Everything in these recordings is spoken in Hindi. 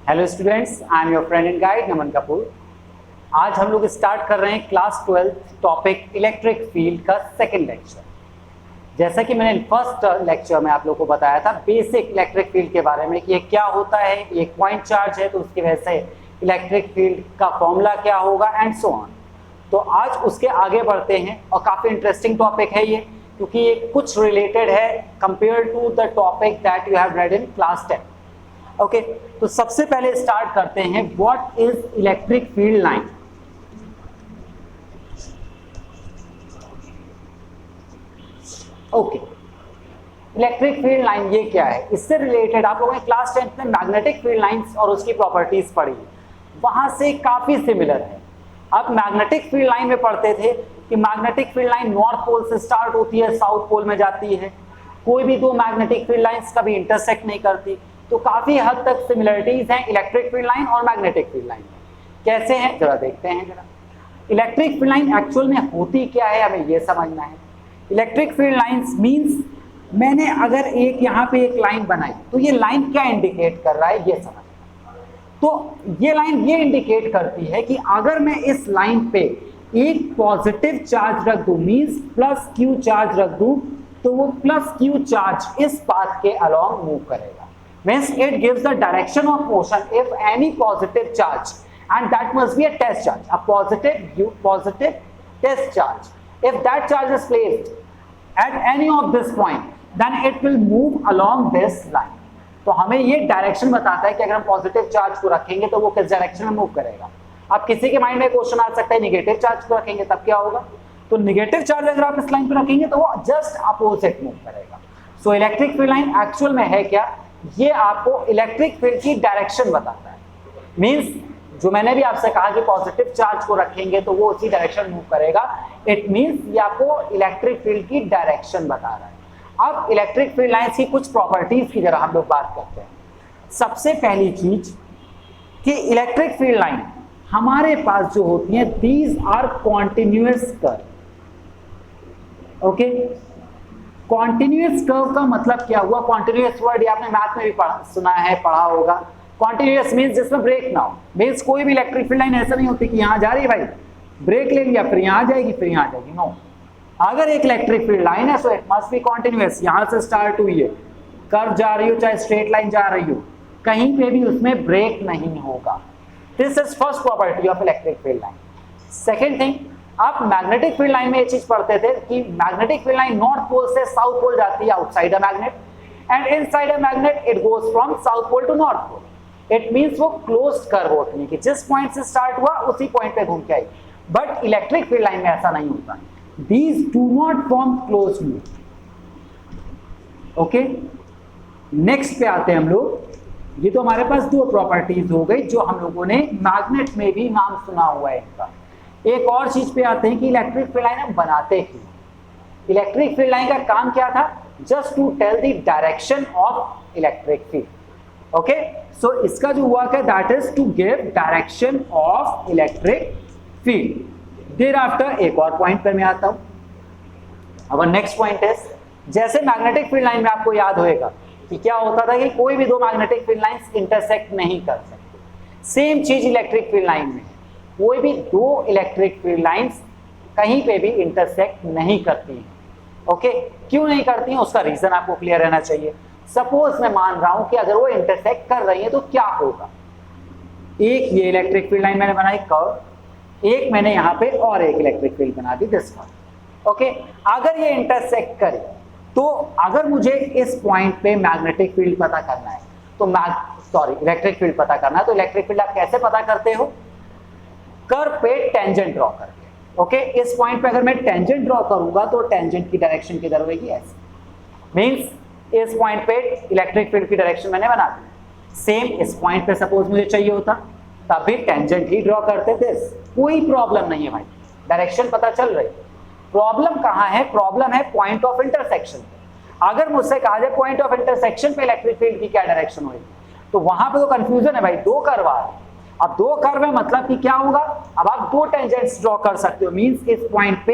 Hello students, I am your friend and guide Naman Kapoor. आज हम लोग स्टार्ट कर रहे हैं क्लास 12 टॉपिक इलेक्ट्रिक फील्ड का सेकंड लेक्चर। जैसा कि मैंने फर्स्ट लेक्चर में आप लोगों को बताया था बेसिक इलेक्ट्रिक फील्ड के बारे में कि ये क्या होता है, एक पॉइंट चार्ज है तो उसकी वजह से इलेक्ट्रिक फील्ड का फॉर्मूला क्या होगा एंड सो ऑन। तो आज उसके आगे बढ़ते हैं और काफ़ी इंटरेस्टिंग टॉपिक है ये, क्योंकि ये कुछ रिलेटेड है compare to the topic that you have read in class 10। Okay, तो सबसे पहले स्टार्ट करते हैं what is electric field line. Okay, electric field line ये क्या है, इससे रिलेटेड आप लोगों ने क्लास 10 में मैग्नेटिक फील्ड लाइंस और उसकी प्रॉपर्टीज पढ़ी, वहां से काफी सिमिलर है। अब मैग्नेटिक फील्ड लाइन में पढ़ते थे कि magnetic field line north pole से स्टार्ट होती है, साउथ पोल में जाती है, कोई भी दो मैग्नेटिक फील्ड लाइंस कभी इंटरसेक्ट नहीं करती। तो काफी हद तक सिमिलरिटीज हैं इलेक्ट्रिक फील्ड लाइन और मैग्नेटिक फील्ड लाइन। कैसे हैं जरा देखते हैं। जरा इलेक्ट्रिक फील्ड लाइन एक्चुअल में होती क्या है, हमें ये समझना है। इलेक्ट्रिक फील्ड लाइंस मींस मैंने अगर एक यहाँ पे एक लाइन बनाई तो ये लाइन क्या इंडिकेट कर रहा है ये समझना। तो ये लाइन ये इंडिकेट करती है कि अगर मैं इस लाइन पे एक पॉजिटिव चार्ज रख दूं, मींस प्लस क्यू चार्ज रख दूं, तो वो प्लस क्यू चार्ज इस पाथ के अलोंग मूव करेगा। Means it gives the direction of motion if any positive charge, and that must be a test charge, a positive test charge. If that charge is placed at any of this point, then it will move along this line. तो हमें ये डायरेक्शन बताता है कि अगर हम पॉजिटिव चार्ज को रखेंगे तो वो किस डायरेक्शन में मूव करेगा। अब किसी के माइंड में क्वेश्चन आ सकता है निगेटिव चार्ज को रखेंगे तब क्या होगा, तो निगेटिव चार्ज अगर आप इस लाइन पर रखेंगे तो वो जस्ट अपोजिट मूव करेगा। So electric field line actual में है क्या, ये आपको इलेक्ट्रिक फील्ड की डायरेक्शन बताता है। मींस जो मैंने भी आपसे कहा कि पॉजिटिव चार्ज को रखेंगे तो वो उसी डायरेक्शन मूव करेगा, इट मींस ये आपको इलेक्ट्रिक फील्ड की डायरेक्शन बता रहा है। अब इलेक्ट्रिक फील्ड लाइंस की कुछ प्रॉपर्टीज की जरा हम लोग बात करते हैं। सबसे पहली चीज कि इलेक्ट्रिक फील्ड लाइन हमारे पास जो होती है these are continuous curve. Okay, continuous curve का मतलब क्या हुआ, कॉन्टिन्यूअस वर्ड ये आपने मैथ में भी सुना है, पढ़ा होगा। कॉन्टिन्यूअस मींस जिसमें ब्रेक ना हो। मींस कोई भी इलेक्ट्रिक फील्ड लाइन ऐसा नहीं होती कि यहां जा रही है भाई, ब्रेक ले लिया फिर यहां जाएगी फिर यहां जाएगी। नो, अगर एक इलेक्ट्रिक फील्ड लाइन है so it must be continuous. यहां से स्टार्ट हुई है, कर्व जा रही हो चाहे स्ट्रेट लाइन जा रही हो, कहीं पे भी उसमें ब्रेक नहीं होगा। This is first property of electric field line. Second thing, आप मैग्नेटिक फील्ड लाइन में ये चीज पढ़ते थे कि magnetic field line north pole से साउथ पोल जाती है outside a magnet, and inside a magnet it goes from south pole to north pole. It means वो क्लोज्ड कर्व होती है कि जिस पॉइंट से स्टार्ट हुआ उसी पॉइंट पे घूम के आई। बट इलेक्ट्रिक फील्ड लाइन में ऐसा नहीं होता, these do not form closed loop. Okay, next पे आते हैं हम लोग। ये तो हमारे पास दो प्रॉपर्टीज हो गई जो हम लोगों ने मैग्नेट में भी नाम सुना हुआ है इनका। एक और चीज पे आते हैं कि इलेक्ट्रिक फील्ड लाइन हम बनाते क्यों। इलेक्ट्रिक फील्ड लाइन का काम क्या था, just to tell the direction of electric field. Okay, so इसका जो वर्क है that is to give direction of electric field. Thereafter एक और पॉइंट पर मैं आता हूं। अब नेक्स्ट पॉइंट इज, जैसे मैग्नेटिक फील्ड लाइन में आपको याद होगा कि क्या होता था कि कोई भी दो मैग्नेटिक फील्ड लाइंस इंटरसेक्ट नहीं कर सकते। सेम चीज इलेक्ट्रिक फील्ड लाइन में, कोई भी दो इलेक्ट्रिक फील्ड लाइंस कहीं पे भी इंटरसेक्ट नहीं करती हैं। ओके, क्यों नहीं करती हैं उसका रीजन आपको क्लियर रहना चाहिए। सपोज मैं मान रहा हूं कि अगर वो इंटरसेक्ट कर रही है तो क्या होगा। एक ये इलेक्ट्रिक फील्ड लाइन मैंने बनाई कर्व, एक मैंने यहां पे और एक इलेक्ट्रिक फील्ड बना दी दिस वन। ओके, अगर ये इंटरसेक्ट करे तो अगर मुझे इस पॉइंट पे मैग्नेटिक फील्ड पता करना है तो इलेक्ट्रिक फील्ड पता करना है, तो इलेक्ट्रिक फील्ड आप कैसे पता करते हो, कर्व पे टेंजेंट ड्रॉ करके। ओके, इस पॉइंट पे अगर मैं टेंजेंट ड्रॉ करूंगा तो टेंजेंट की डायरेक्शन किधर होगी, ऐसे। मींस इस पॉइंट पे इलेक्ट्रिक फील्ड की डायरेक्शन मैंने बना दी। सेम इस पॉइंट पे सपोज मुझे चाहिए होता तब भी टेंजेंट ही ड्रॉ करते थे, कोई प्रॉब्लम नहीं है भाई, डायरेक्शन पता चल रही। प्रॉब्लम कहां है, प्रॉब्लम है पॉइंट ऑफ इंटरसेक्शन। अगर मुझसे कहा जाए पॉइंट ऑफ इंटरसेक्शन पे इलेक्ट्रिक फील्ड की क्या डायरेक्शन होगी, तो वहां पे तो कंफ्यूजन है भाई, दो कर्व आ रहे हैं। अब दो कर्व है मतलब कि क्या होगा, अब आप दो टेंजेंट्स ड्रॉ कर सकते हो। मींस इस पॉइंट पे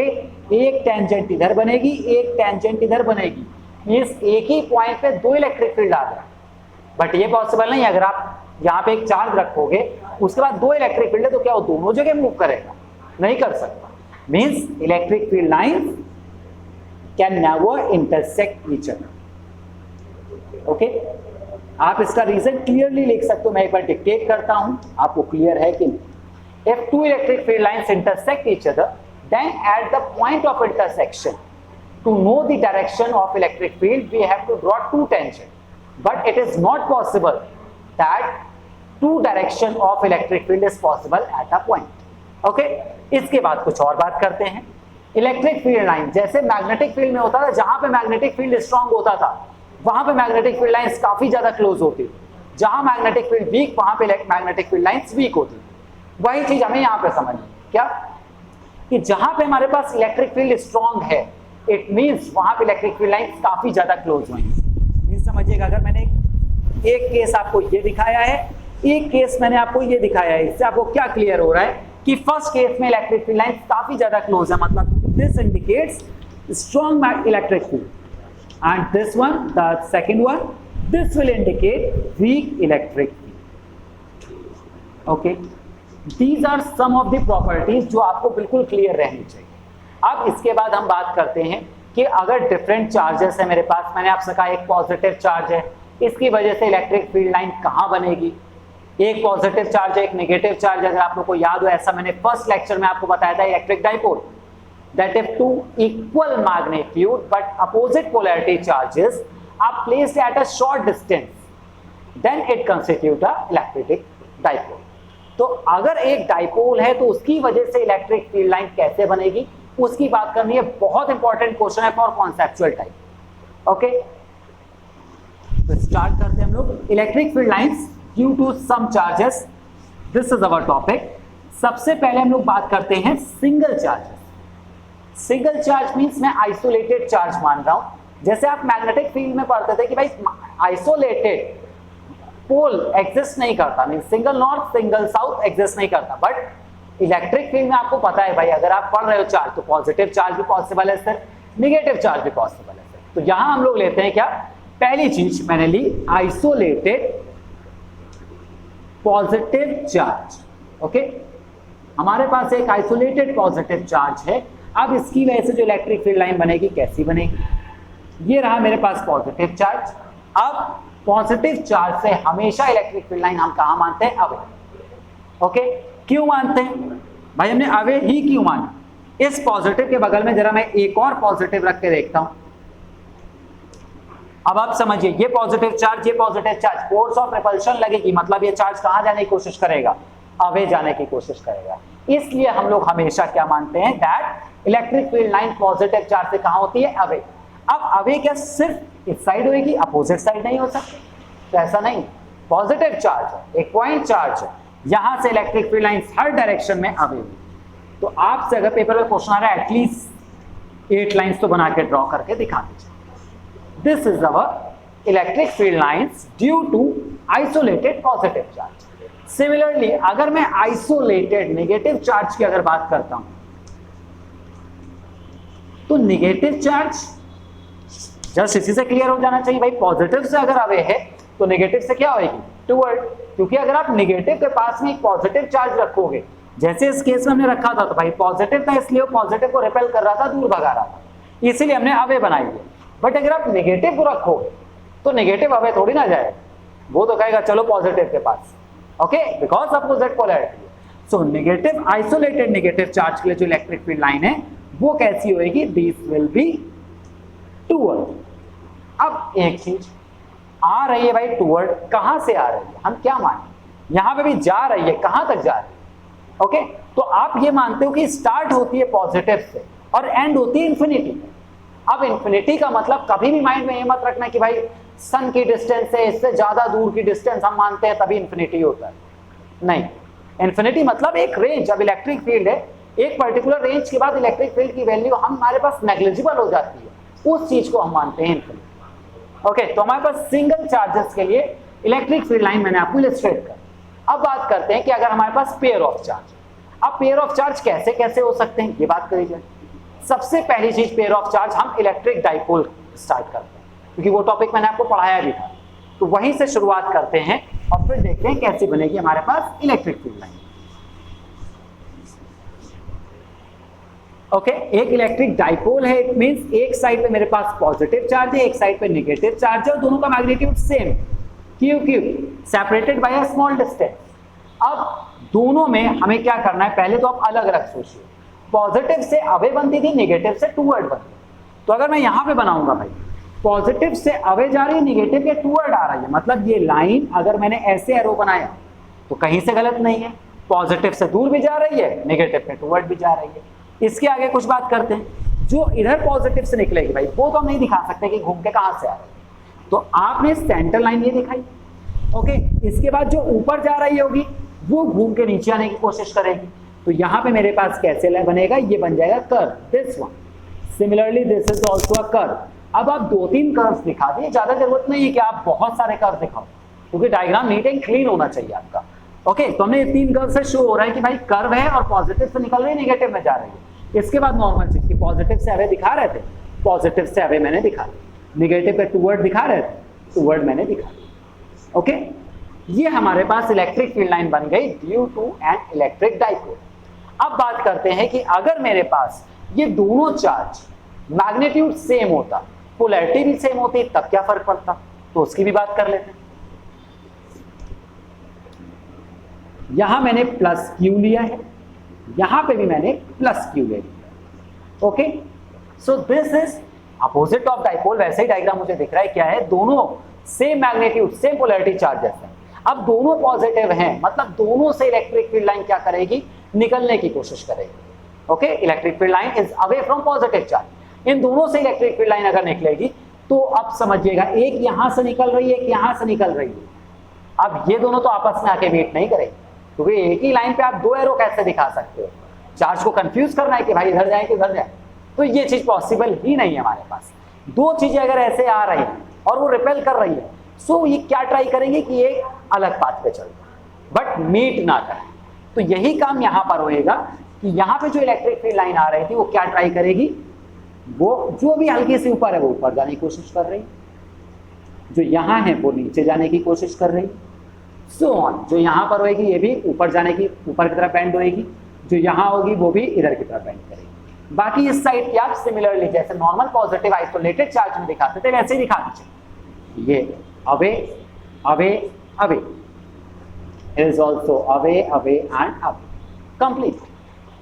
एक टेंजेंट इधर बनेगी, एक टेंजेंट इधर बनेगी। मींस एक ही पॉइंट पे दो इलेक्ट्रिक फील्ड आ रहा है। बट ये पॉसिबल नहीं, अगर आप यहाँ पे एक चार्ज रखोगे, उसके बाद दो इलेक्ट्रिक फील्ड है, तो क्या वो दोनों जगह मूव करेगा? नहीं कर सकता। Means electric field lines can never intersect each other. Okay, आप इसका रीजन क्लियरली लिख सकते हो, मैं एक बार डिक्टेट करता हूं, आपको क्लियर है कि नहीं। If two electric field lines intersect each other, then at the point of intersection, to know the direction of electric field, we have to draw two tangents, but it is not possible that two direction of electric field is possible at a point. Okay, इसके बाद कुछ और बात करते हैं। इलेक्ट्रिक फील्ड लाइन जैसे मैग्नेटिक फील्ड में होता था, जहां पे मैग्नेटिक फील्ड स्ट्रांग होता था वहां पे मैग्नेटिक फील्ड लाइंस काफी ज्यादा क्लोज होती थी, जहां मैग्नेटिक फील्ड वीक वहां पे मैग्नेटिक फील्ड लाइंस वीक होती थी। वही चीज हमें यहाँ पे समझनी है, क्या कि जहां पे हमारे पास इलेक्ट्रिक फील्ड स्ट्रांग है, इट मींस वहां पे इलेक्ट्रिक फील्ड लाइंस काफी ज्यादा क्लोज होंगी। मींस समझिएगा, अगर मैंने एक केस आपको ये दिखाया है, एक केस मैंने आपको ये दिखाया है, इससे आपको क्या क्लियर हो रहा है कि फर्स्ट केस में इलेक्ट्रिक फील्ड लाइंस काफी ज्यादा क्लोज है, मतलब this indicates strong electric field, and this one, the second one, this will indicate weak electric field. Okay, these are some of the properties जो आपको बिल्कुल क्लियर रहनी चाहिए। अब इसके बाद हम बात करते हैं कि अगर डिफरेंट चार्जेस है मेरे पास, मैंने आपसे कहा एक पॉजिटिव चार्ज है, इसकी वजह से इलेक्ट्रिक फील्ड लाइन कहाँ बनेगी? एक पॉजिटिव चार्ज है, एक नेगेटिव चार्ज। अगर आप लोग को याद हो, ऐसा मैंने फर्स्ट लेक्चर में आपको बताया था, electric dipole, that if two equal magnitude but opposite polarity charges are placed at a short distance, then it constitute a electric dipole. तो अगर एक डाइपोल है तो उसकी वजह से इलेक्ट्रिक फील्ड लाइन कैसे बनेगी, उसकी बात करनी है। बहुत इंपॉर्टेंट क्वेश्चन है फॉर कॉन्सेप्चुअल टाइप। ओके, तो स्टार्ट करते हैं हम लोग। Electric field lines due to some charges, this is our topic. सबसे पहले हम लोग बात करते हैं single charges. Single charge means मैं आइसोलेटेड चार्ज मान रहा हूं। जैसे आप मैग्नेटिक फील्ड में पढ़ते थे कि भाई आइसोलेटेड पोल एग्जिस्ट नहीं करता, means single north single south exist नहीं करता, बट इलेक्ट्रिक फील्ड में आपको पता है भाई, अगर आप पढ़ रहे हो चार्ज तो पॉजिटिव चार्ज भी पॉसिबल है सर, नेगेटिव चार्ज भी पॉसिबल है सर। तो यहां हम लोग लेते हैं क्या, पहली चीज मैंने ली आइसोलेटेड पॉजिटिव चार्ज। ओके, हमारे पास एक आइसोलेटेड पॉजिटिव चार्ज है। अब इसकी वजह से जो इलेक्ट्रिक फील्ड लाइन बनेगी, कैसी बनेगी? ये रहा मेरे पास पॉजिटिव चार्ज। अब पॉजिटिव चार्ज से हमेशा इलेक्ट्रिक फील्ड लाइन हम कहां मानते हैं? अवे। ओके, क्यों मानते हैं भाई? हमने अवे ही क्यों माना? इस पॉजिटिव के बगल में जरा मैं एक और पॉजिटिव रख के देखता हूं। अब आप समझिए, ये पॉजिटिव चार्ज, ये positive charge, force of repulsion लगेगी, मतलब ये चार्ज कहां जाने की कोशिश करेगा? अवे जाने की कोशिश करेगा। इसलिए हम लोग हमेशा क्या मानते हैं, that electric field line positive charge से कहां होती है? अवे। अब अवे क्या सिर्फ इस साइड होगी, अपोजिट साइड नहीं हो सकती? तो ऐसा नहीं, पॉजिटिव चार्ज है, एक पॉइंट चार्ज है, यहां से इलेक्ट्रिक फील्ड लाइंस हर डायरेक्शन में अवे हुई। तो आपसे अगर पेपर में क्वेश्चन आ रहा है, एटलीस्ट 8 लाइंस तो बना के ड्रॉ करके दिखा दीजिए। This is our electric field lines due to isolated positive charge. Similarly अगर मैं आइसोलेटेड नेगेटिव चार्ज की अगर बात करता हूं, तो नेगेटिव चार्ज जस्ट इसी से क्लियर हो जाना चाहिए भाई, पॉजिटिव से अगर अवे है तो नेगेटिव से क्या होगी? टुवर्ड। क्योंकि अगर आप नेगेटिव के पास में एक पॉजिटिव चार्ज रखोगे, जैसे इस केस में हमने रखा था, तो भाई पॉजिटिव था इसलिए वो पॉजिटिव को रिपेल कर रहा था, दूर भगा रहा था, इसीलिए हमने अवे बनाई है। बट अगर आप नेगेटिव को रखोगे तो नेगेटिव अवे थोड़ी ना जाएगा, वो तो कहेगा चलो पॉजिटिव के पास। Okay, because opposite polarity. So negative, isolated negative charge के लिए जो इलेक्ट्रिक फील्ड लाइन है वो कैसी होगी? This will B toward. अब एक चीज आ रही है भाई टुवर्ड, कहां से आ रही है? हम क्या माने, यहां पे भी जा रही है, कहां तक जा रही है? ओके, तो आप ये मानते हो कि स्टार्ट होती है पॉजिटिव से और एंड होती है इन्फिनिटी। अब इन्फिनिटी का मतलब कभी भी माइंड में ये मत रखना कि भाई सन की डिस्टेंस से इससे ज्यादा दूर की डिस्टेंस हम मानते हैं तभी इन्फिनिटी होता है। नहीं, इन्फिनिटी मतलब एक रेंज। अब इलेक्ट्रिक फील्ड है, एक पर्टिकुलर रेंज के बाद इलेक्ट्रिक फील्ड की वैल्यू हमारे पास नेग्लिजिबल हो जाती है, उस चीज को हम मानते हैं इन्फिनिटी। ओके, तो हमारे पास सिंगल चार्जेस के लिए इलेक्ट्रिक फील्ड लाइन मैंने आपको इलस्ट्रेट कर। अब बात करते हैं कि अगर हमारे पास पेयर ऑफ चार्ज, अब पेयर ऑफ चार्ज कैसे कैसे हो सकते हैं ये बात करी जाए। सबसे पहली चीज पेयर ऑफ चार्ज, हम इलेक्ट्रिक डाइपोल स्टार्ट करते हैं, क्योंकि वो टॉपिक मैंने आपको पढ़ाया भी था, तो वहीं से शुरुआत करते हैं और फिर देखते हैं कैसे बनेगी हमारे पास इलेक्ट्रिक फील्ड लाइन। ओके, एक इलेक्ट्रिक डाइपोल है, इट मींस एक साइड पे मेरे पास पॉजिटिव चार्ज है, एक साइड पे नेगेटिव चार्ज है और दोनों का magnitude same Q Q separated by a small distance. अब दोनों में हमें क्या करना है, पहले तो आप अलग अलग सोचिए, पॉजिटिव से अवे बनती थी, नेगेटिव से टूवर्ड बनती। तो अगर मैं यहां पे बनाऊंगा भाई, पॉजिटिव से अवे जा रही है, नेगेटिव के टूवर्ड आ रही है, मतलब ये लाइन अगर मैंने ऐसे एरो बनाया तो कहीं से गलत नहीं है, पॉजिटिव से दूर भी जा रही है, नेगेटिव के टूवर्ड भी जा रही है। इसके आगे कुछ बात करते हैं, जो इधर पॉजिटिव से निकलेगी भाई वो तो हम नहीं दिखा सकते कि घूम के कहां से आ रही है, तो आपने सेंटर लाइन ये दिखाई। ओके, इसके बाद जो ऊपर जा रही होगी वो घूम के नीचे आने की कोशिश करेगी, तो यहां पे मेरे पास कैसे बनेगा, ये बन जाएगा curve, this one. Similarly this is also a curve. अब आप 2-3 कर्व्स दिखा दिए, ज्यादा जरूरत नहीं है कि आप बहुत सारे कर्व दिखाओ, क्योंकि डायग्राम नीट एंड क्लीन होना चाहिए आपका। ओके, तो हमने 3 कर्व से शो हो रहा है कि भाई कर्व है और पॉजिटिव से निकल रही है, नेगेटिव में जा रही है। इसके बाद नॉर्मल चीज की पॉजिटिव से अवे दिखा रहे थे, पॉजिटिव से अवे मैंने दिखा दिया, नेगेटिव पे टूवर्ड दिखा रहे थे, टूवर्ड मैंने दिखा दिया। ओके, ये हमारे पास इलेक्ट्रिक फील्ड लाइन बन गई due to an electric dipole. अब बात करते हैं कि अगर मेरे पास ये दोनों चार्ज मैग्नीट्यूड सेम होता, पोलैरिटी भी सेम होती, तब क्या फर्क पड़ता, तो उसकी भी बात कर लेते हैं। यहां मैंने प्लस क्यू लिया है, यहां पे भी मैंने प्लस क्यू ले लिया। Okay, so this is opposite of dipole. वैसे ही डायग्राम मुझे दिख रहा है क्या है, दोनों same magnitude same polarity charges हैं। अब दोनों पॉजिटिव हैं, मतलब दोनों से इलेक्ट्रिक फील्ड लाइन क्या करेगी, निकलने की कोशिश करेगी। Okay, electric field line is away from positive charge. इन दोनों से इलेक्ट्रिक फील्ड लाइन अगर निकलेगी तो अब समझिएगा, एक यहां से निकल रही है, एक यहां से निकल रही है। अब ये दोनों तो आपस में आके मीट नहीं करेगी, क्योंकि एक ही लाइन पे आप 2 एरो कैसे दिखा सकते हो, चार्ज को कंफ्यूज करना है कि भाई इधर जाए कि उधर जाए, तो ये चीज पॉसिबल ही नहीं है हमारे पास। 2 चीजें अगर ऐसे आ रही हैं और वो रिपेल कर रही है, सो ये क्या ट्राई करेंगे कि एक अलग पाथ पे चल, बट मीट ना करें। तो यही काम यहां पर होएगा कि यहां पे जो इलेक्ट्रिक फील्ड लाइन आ रही थी वो क्या ट्राई करेगी, वो जो भी हल्के से ऊपर है वो ऊपर जाने की कोशिश कर रही, जो यहां है वो नीचे जाने की कोशिश कर रही, सो ऑन। जो यहां पर होएगी ये भी ऊपर जाने की, ऊपर की तरफ बेंड होएगी, जो यहां होगी वो भी इधर की तरफ बेंड करेगी। बाकी इस साइड की आप सिमिलरली जैसे नॉर्मल पॉजिटिव आइसोलेटेड चार्ज में दिखाते थे वैसे ही दिखा दीजिए। ये away away away is also away away and away, complete.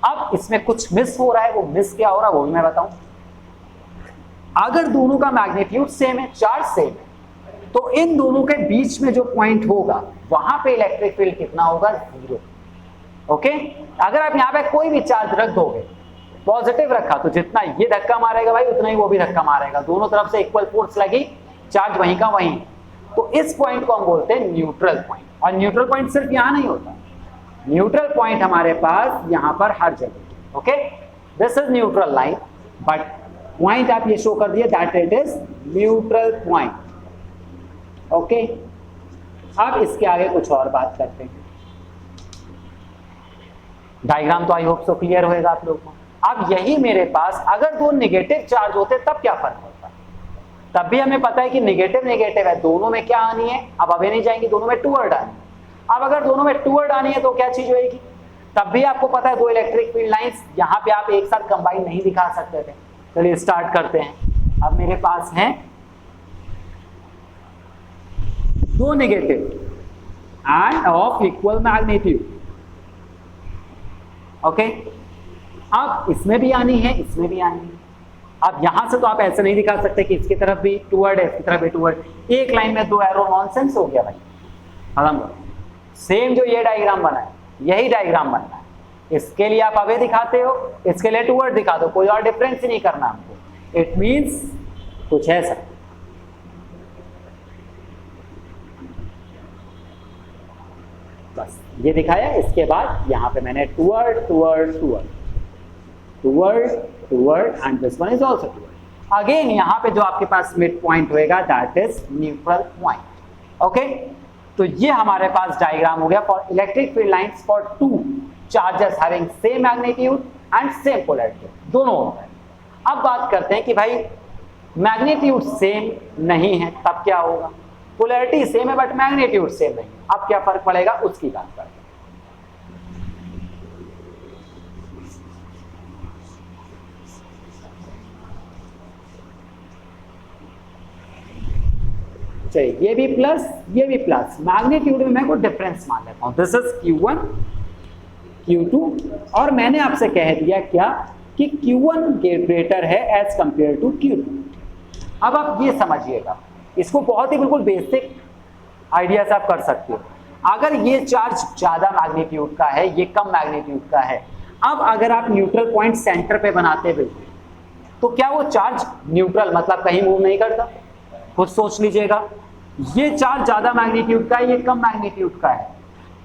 अब इसमें कुछ मिस हो रहा है, वो मिस क्या हो रहा है वो भी मैं बताऊं। अगर दोनों का मैग्नीट्यूड सेम है, चार्ज सेम है, तो इन दोनों के बीच में जो पॉइंट होगा वहां पे इलेक्ट्रिक फील्ड कितना होगा, 0। ओके, अगर आप यहाँ पे कोई भी चार्ज रख दोगे, पॉजिटिव रखा तो जितना ये धक्का मारेगा भाई उतना ही वो भी धक्का मारेगा, दोनों तरफ से इक्वल फोर्स लगी, चार्ज वहीं का वहीं। तो इस पॉइंट को हम बोलते हैं न्यूट्रल पॉइंट। और न्यूट्रल पॉइंट सिर्फ यहां नहीं होता, न्यूट्रल पॉइंट हमारे पास यहां पर हर जगह। Okay, this is neutral line, but point आप ये शो कर दिए that it is neutral point. Okay, अब इसके आगे कुछ और बात करते हैं। डायग्राम तो आई होप सो क्लियर होएगा आप लोगों को। अब यही मेरे पास अगर 2 नेगेटिव चार्ज होते तब क्या फर्क होता, तब भी हमें पता है कि नेगेटिव नेगेटिव है, दोनों में क्या आनी है, अब अवे नहीं जाएंगे, दोनों में टूवर्ड आनी। अब अगर दोनों में टूवर्ड आनी है तो क्या चीज होएगी, तब भी आपको पता है 2 इलेक्ट्रिक फील्ड लाइंस यहां पे आप एक साथ कंबाइन नहीं दिखा सकते थे। चलिए स्टार्ट करते हैं। अब मेरे पास है 2 negative end of equal magnitude. Okay, अब इसमें भी आनी है, इसमें भी आनी है। अब यहां से तो आप ऐसे नहीं दिखा सकते कि इसकी तरफ भी टूवर्ड है, इसकी तरफ भी टूवर्ड। एक लाइन में 2 एरो, नॉनसेंस हो गया भाई, खत्म करो। सेम जो ये डायग्राम बना है यही डायग्राम बनना है। इसके लिए आप अवे दिखाते हो, इसके लिए टूवर्ड दिखा दो, कोई और डिफरेंस ही नहीं करना हमको। इट मींस कुछ ऐसा। बस ये दिखाया, इसके बाद यहां पे मैंने toward toward toward toward toward and this one is also toward. Again यहां पे जो आपके पास मिड पॉइंट होएगा that is neutral point. Okay, तो ये हमारे पास डायग्राम हो गया for electric field lines for 2 charges having same magnitude and same polarity, दोनों होता है। अब बात करते हैं कि भाई मैग्नीट्यूड सेम नहीं है तब क्या होगा। पोलैरिटी सेम है बट मैग्नीट्यूड सेम नहीं। अब क्या फर्क पड़ेगा उसकी बात करते हैं। चलिए ये भी प्लस ये भी प्लस, मैग्नीट्यूड में मैं को डिफरेंस मान लेता हूं, दिस इज Q1 Q2 और मैंने आपसे कह दिया क्या कि Q1 ग्रेटर है एज कंपेयर टू Q2। अब आप ये समझिएगा, इसको बहुत ही बिल्कुल बेसिक आइडिया से आप कर सकते हो। अगर ये चार्ज ज्यादा मैग्नीट्यूड का है, ये कम मैग्नीट्यूड का है, अब अगर आप न्यूट्रल पॉइंट सेंटर पे बनाते बिल्कुल, तो क्या वो चार्ज न्यूट्रल मतलब कहीं मूव नहीं करता? खुद सोच लीजिएगा, ये चार्ज ज्यादा मैग्नीट्यूड का है, ये कम मैग्नीट्यूड का है,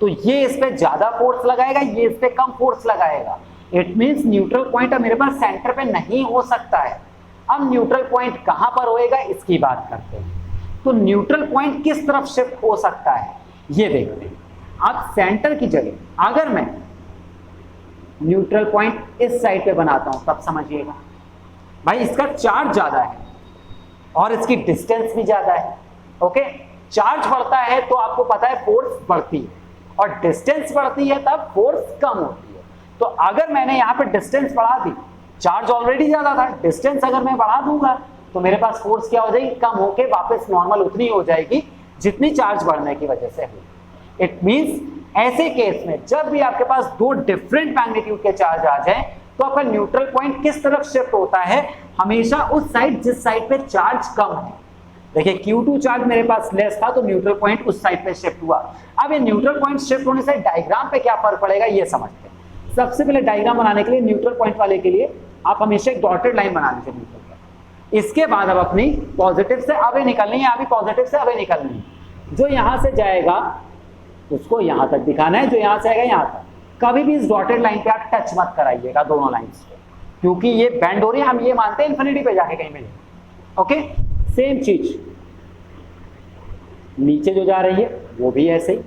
तो ये इस पे ज्यादा फोर्स लगाएगा, ये इस पे कम फोर्स लगाएगा। इट मींस न्यूट्रल पॉइंट अब मेरे पास सेंटर पे नहीं हो सकता है। अब न्यूट्रल पॉइंट कहां पर होएगा इसकी बात करते हैं। तो न्यूट्रल पॉइंट किस तरफ शिफ्ट हो सकता है ये देखते हैं। अब सेंटर की जगह अगर मैं न्यूट्रल पॉइंट इस साइड पे बनाता हूं तब समझिएगा भाई इसका चार्ज ज्यादा है और इसकी डिस्टेंस भी ज्यादा है। ओके, चार्ज बढ़ता है तो आपको पता है फोर्स बढ़ती है और डिस्टेंस बढ़ती है तब फोर्स कम होती है। तो अगर मैंने यहाँ पे डिस्टेंस बढ़ा दी, चार्ज ऑलरेडी ज्यादा था, डिस्टेंस अगर मैं बढ़ा दूंगा तो मेरे पास फोर्स क्या हो जाएगी, कम होके वापस नॉर्मल उतनी हो जाएगी जितनी चार्ज बढ़ने की वजह से हुई। इट मींस ऐसे केस में जब भी आपके पास दो डिफरेंट मैग्नीट्यूड के चार्ज आ जाए तो आपका न्यूट्रल पॉइंट किस तरफ शिफ्ट होता है, हमेशा उस साइड जिस साइड पे चार्ज कम है। देखिए Q2 चार्ज मेरे पास लेस था तो न्यूट्रल पॉइंट उस साइड पे शिफ्ट हुआ। अब ये न्यूट्रल पॉइंट शिफ्ट होने से डायग्राम पे क्या फर्क पड़ेगा ये समझते हैं। सबसे पहले डायग्राम बनाने के लिए न्यूट्रल पॉइंट वाले के लिए आप हमेशा एक डॉटेड लाइन बना लीजिए न्यूट्रल पॉइंट। इसके बाद अब अपनी पॉजिटिव से अवे निकलनी है, अभी पॉजिटिव से अवे निकलनी है। जो यहां से जाएगा उसको यहां तक दिखाना है, जो यहां से आएगा यहां तक। कभी भी इस डॉटेड लाइन पे आप टच मत कराइएगा दोनों लाइंस पे, क्योंकि ये बेंड हो रही है, हम ये मानते हैं इन्फिनिटी पे जाके कहीं मिले। ओके, सेम चीज नीचे जो जा रही है वो भी ऐसे ही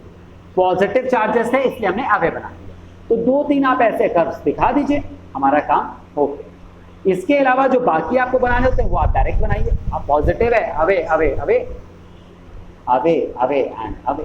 पॉजिटिव चार्जेस थे इसलिए हमने अवे बना दिया। तो दो तीन आप ऐसे कर्व्स दिखा दीजिए, हमारा काम हो गया। इसके अलावा जो बाकी आपको बनाने होते हैं वो आप डायरेक्ट बनाइए। आप पॉजिटिव है away away away away away and away,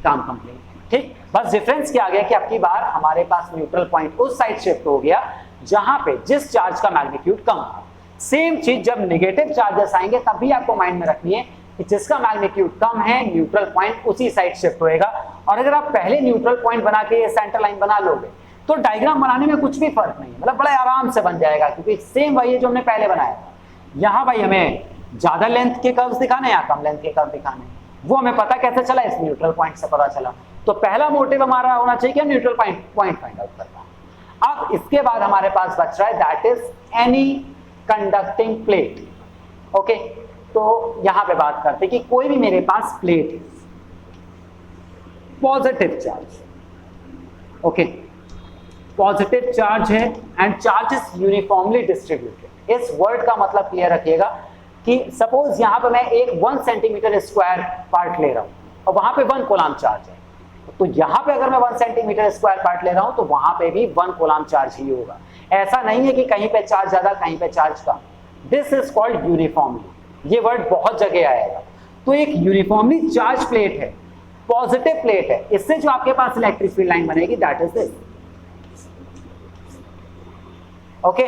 काम कंप्लीट। ठीक, बस डिफरेंस क्या आ गया कि आपकी बार हमारे पास न्यूट्रल पॉइंट उस साइड शिफ्ट हो गया जहां पे जिस चार्ज का मैग्नीट्यूड कम था। सेम चीज जब नेगेटिव चार्जेस आएंगे तब भी आपको माइंड में रखनी है कि जिसका मैग्नीट्यूड कम है न्यूट्रल पॉइंट उसी साइड शिफ्ट होएगा। और अगर आप पहले न्यूट्रल पॉइंट बना के ये सेंटर लाइन बना लोगे तो डायग्राम बनाने में कुछ भी फर्क नहीं है, मतलब बड़े आराम से बन जाएगा, क्योंकि सेम वही है जो हमने पहले बनाया था। यहाँ भाई हमें ज्यादा लेंथ के कर्व्स दिखाने या कम लेंथ के कर्व दिखाने, वो हमें पता कैसे चला, इस न्यूट्रल पॉइंट से पता चला। तो पहला मोटिव हमारा होना चाहिए कि न्यूट्रल पॉइंट फाइंड आउट करना। अब इसके बाद हमारे पास बच रहा है that is any conducting plate. Okay, तो यहां पे बात करते हैं कि कोई भी मेरे पास प्लेट है, positive charge, okay, positive charge है and charge is uniformly distributed. इस वर्ड का मतलब क्लियर रखिएगा कि सपोज यहां पे मैं एक 1 सेंटीमीटर स्क्वायर पार्ट ले रहा हूं और वहां पे 1 कूलम चार्ज है, तो यहां पे अगर मैं 1 सेंटीमीटर स्क्वायर पार्ट ले रहा हूं तो वहां पे भी 1 कूलम चार्ज ही होगा। ऐसा नहीं है कि कहीं पे चार्ज ज्यादा कहीं पे charge come. This is called uniformly, ये वर्ड बहुत जगह आएगा। तो एक यूनिफॉर्मली चार्ज प्लेट है, पॉजिटिव प्लेट है, इससे जो आपके पास इलेक्ट्रिक फील्ड लाइन बनेगी that is this. Okay,